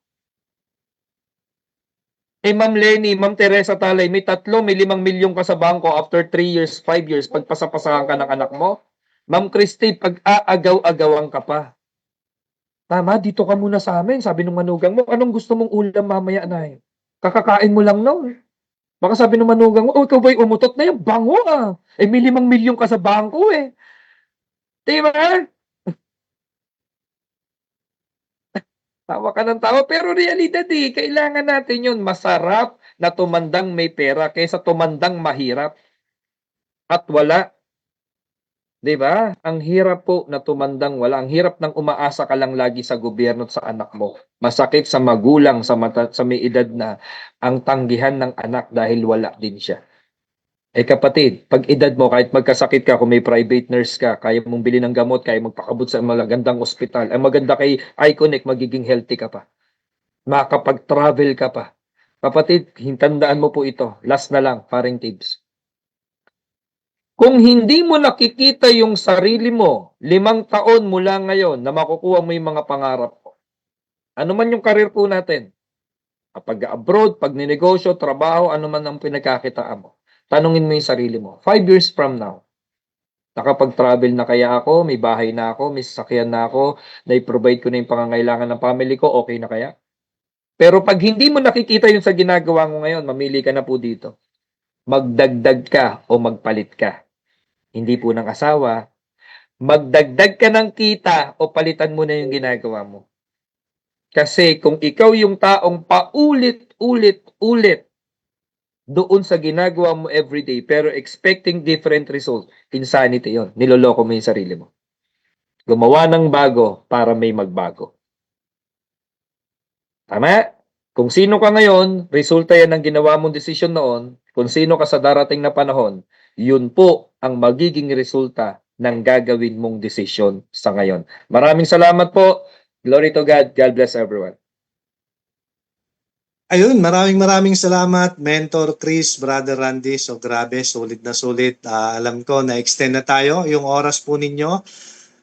Speaker 5: Ma'am Lenny, Ma'am Teresa Talay, may 5 milyon ka sa bangko after 3 years, 5 years, pagpasapasahan ka ng anak mo. Ma'am Christy, pag-aagaw-agawan ka pa. Tama, dito ka muna sa amin, sabi ng manugang mo. Anong gusto mong ulam mamaya na Kakakain mo lang noon. Baka sabi ng manugang mo, ikaw ba'y umutot na yan? Bango ah. May 5 milyon ka sa bangko eh. Diba? Tawa ka ng tawa, pero realidad kailangan natin yun. Masarap na tumandang may pera kaysa tumandang mahirap. at wala. 'Di ba? Ang hirap po na tumandang wala. Ang hirap ng umaasa ka lang lagi sa gobyerno at sa anak mo. Masakit sa magulang sa may edad na ang tanggihan ng anak dahil wala din siya. Eh kapatid, pag edad mo, kahit magkasakit ka, kung may private nurse ka, kaya mong bili ng gamot, kaya magpakabot sa magandang ospital, ang maganda kay Iconic, magiging healthy ka pa. Makapag-travel ka pa. Kapatid, hintandaan mo po ito. Last na lang, paring tips. Kung hindi mo nakikita yung sarili mo, 5 taon mula ngayon na makukuha mo yung mga pangarap mo. Ano man yung karir po natin. Kapag abroad, pag ninegosyo, trabaho, ano man ang pinagkakitaan mo. Tanungin mo yung sarili mo. 5 years from now, nakapag-travel na kaya ako, may bahay na ako, may sasakyan na ako, na-provide ko na yung pangangailangan ng family ko, okay na kaya? Pero pag hindi mo nakikita yung sa ginagawa mo ngayon, mamili ka na po dito. Magdagdag ka o magpalit ka. Hindi po ng asawa. Magdagdag ka ng kita o palitan mo na yung ginagawa mo. Kasi kung ikaw yung taong paulit-ulit doon sa ginagawa mo everyday pero expecting different result, insanity yon. Niloloko mo yung sarili mo. Gumawa ng bago para may magbago. Tama? Kung sino ka ngayon, resulta yan ng ginawa mong desisyon noon. Kung sino ka sa darating na panahon, yun po ang magiging resulta ng gagawin mong desisyon sa ngayon. Maraming salamat po. Glory to God. God bless everyone.
Speaker 2: Ayun, maraming salamat, Mentor Chris, Brother Randy. So grabe, sulit na sulit. Alam ko na-extend na tayo yung oras po ninyo.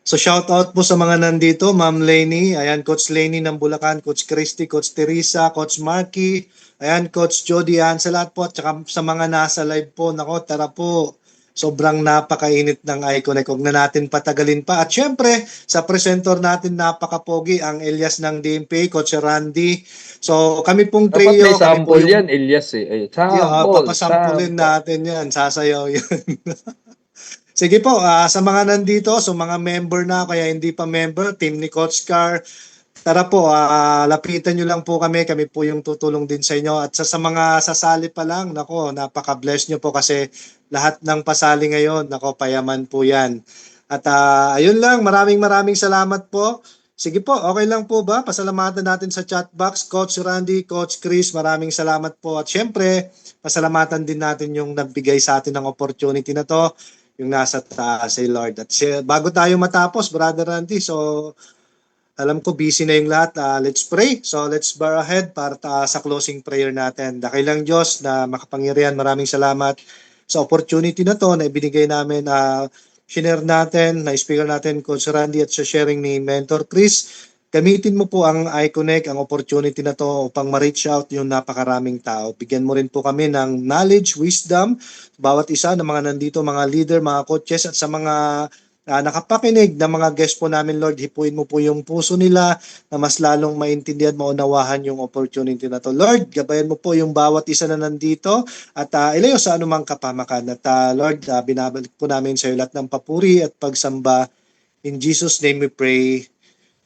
Speaker 2: So shout out po sa mga nandito, Ma'am Lenny, ayan, Coach Lenny ng Bulacan, Coach Christy, Coach Teresa, Coach Marky, ayan, Coach Jody, ayan, sa lahat po, at saka sa mga nasa live po, nako, tara po. Sobrang napakainit ng Iconic. Huwag na natin patagalin pa. At syempre, sa presenter natin, napakapogi ang Elias ng DMPA, Coach Randy. So, kami pong trio.
Speaker 5: Dapat may
Speaker 2: kami
Speaker 5: sample
Speaker 2: po
Speaker 5: yan, Elias eh.
Speaker 2: Papasampulin natin yan. Sasayaw yun. Sige po, sa mga nandito, so mga member na, kaya hindi pa member, team ni Coach Car, tara po, lapitan nyo lang po kami po yung tutulong din sa inyo. At sa mga sasali pa lang, nako, napaka-bless nyo po kasi lahat ng pasali ngayon, nako, payaman po yan. At ayun lang, maraming salamat po. Sige po, okay lang po ba? Pasalamatan natin sa chat box, Coach Randy, Coach Chris, maraming salamat po. At syempre, pasalamatan din natin yung nagbigay sa atin ng opportunity na to, yung nasa taas ay Lord. At bago tayo matapos, Brother Randy, so alam ko busy na yung lahat. Let's pray. So let's bow our head para sa closing prayer natin. Dakilang Diyos na makapangyarihan, maraming salamat sa opportunity na to na ibinigay namin, share natin, na speaker natin, Coach Randy, at sa sharing ni Mentor Chris. Gamitin mo po ang Iconic, ang opportunity na to upang ma-reach out yung napakaraming tao. Bigyan mo rin po kami ng knowledge, wisdom, bawat isa ng mga nandito, mga leader, mga coaches, at sa mga nakapakinig na mga guest po namin, Lord, hipuin mo po yung puso nila na mas lalong maintindihan, maunawahan yung opportunity na to. Lord, gabayan mo po yung bawat isa na nandito at ilayo sa anumang kapamakan. At Lord, binabalik po namin sa iyo lahat ng papuri at pagsamba. In Jesus' name we pray.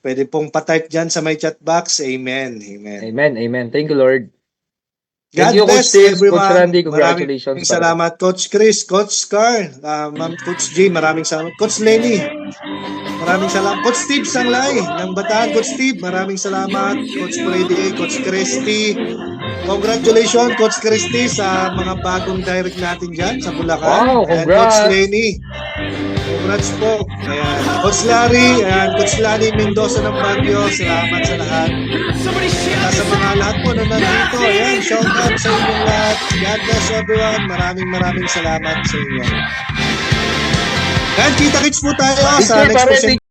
Speaker 2: Pwede pong patype dyan sa my chat box. Amen. Amen.
Speaker 5: Amen, amen. Thank you, Lord.
Speaker 2: God
Speaker 5: Thank you,
Speaker 2: bless
Speaker 5: Coach Steve,
Speaker 2: everyone.
Speaker 5: Coach Randy, congratulations.
Speaker 2: Maraming salamat, Coach Chris, Coach Carl, Ma'am Coach G, maraming salamat. Coach Lenny, maraming salamat. Coach Steve Sanglay ng Bataan, Coach Steve, maraming salamat. Coach Freddy, Coach Christy, congratulations, Coach Christy, sa mga bagong direct natin dyan sa Bulacan.
Speaker 5: Wow,
Speaker 2: And
Speaker 5: congrats.
Speaker 2: Coach Lenny, congrats po. Ayan. Coach Larry, ayan, Coach Larry Mendoza ng Baguio, salamat sa lahat. At sa mga lahat po na nandito, ayan, shout out sa inyong lahat. God bless everyone. Maraming salamat sa inyo. And kita-kits po tayo sa
Speaker 5: Picture,
Speaker 2: next
Speaker 5: pare,
Speaker 2: present.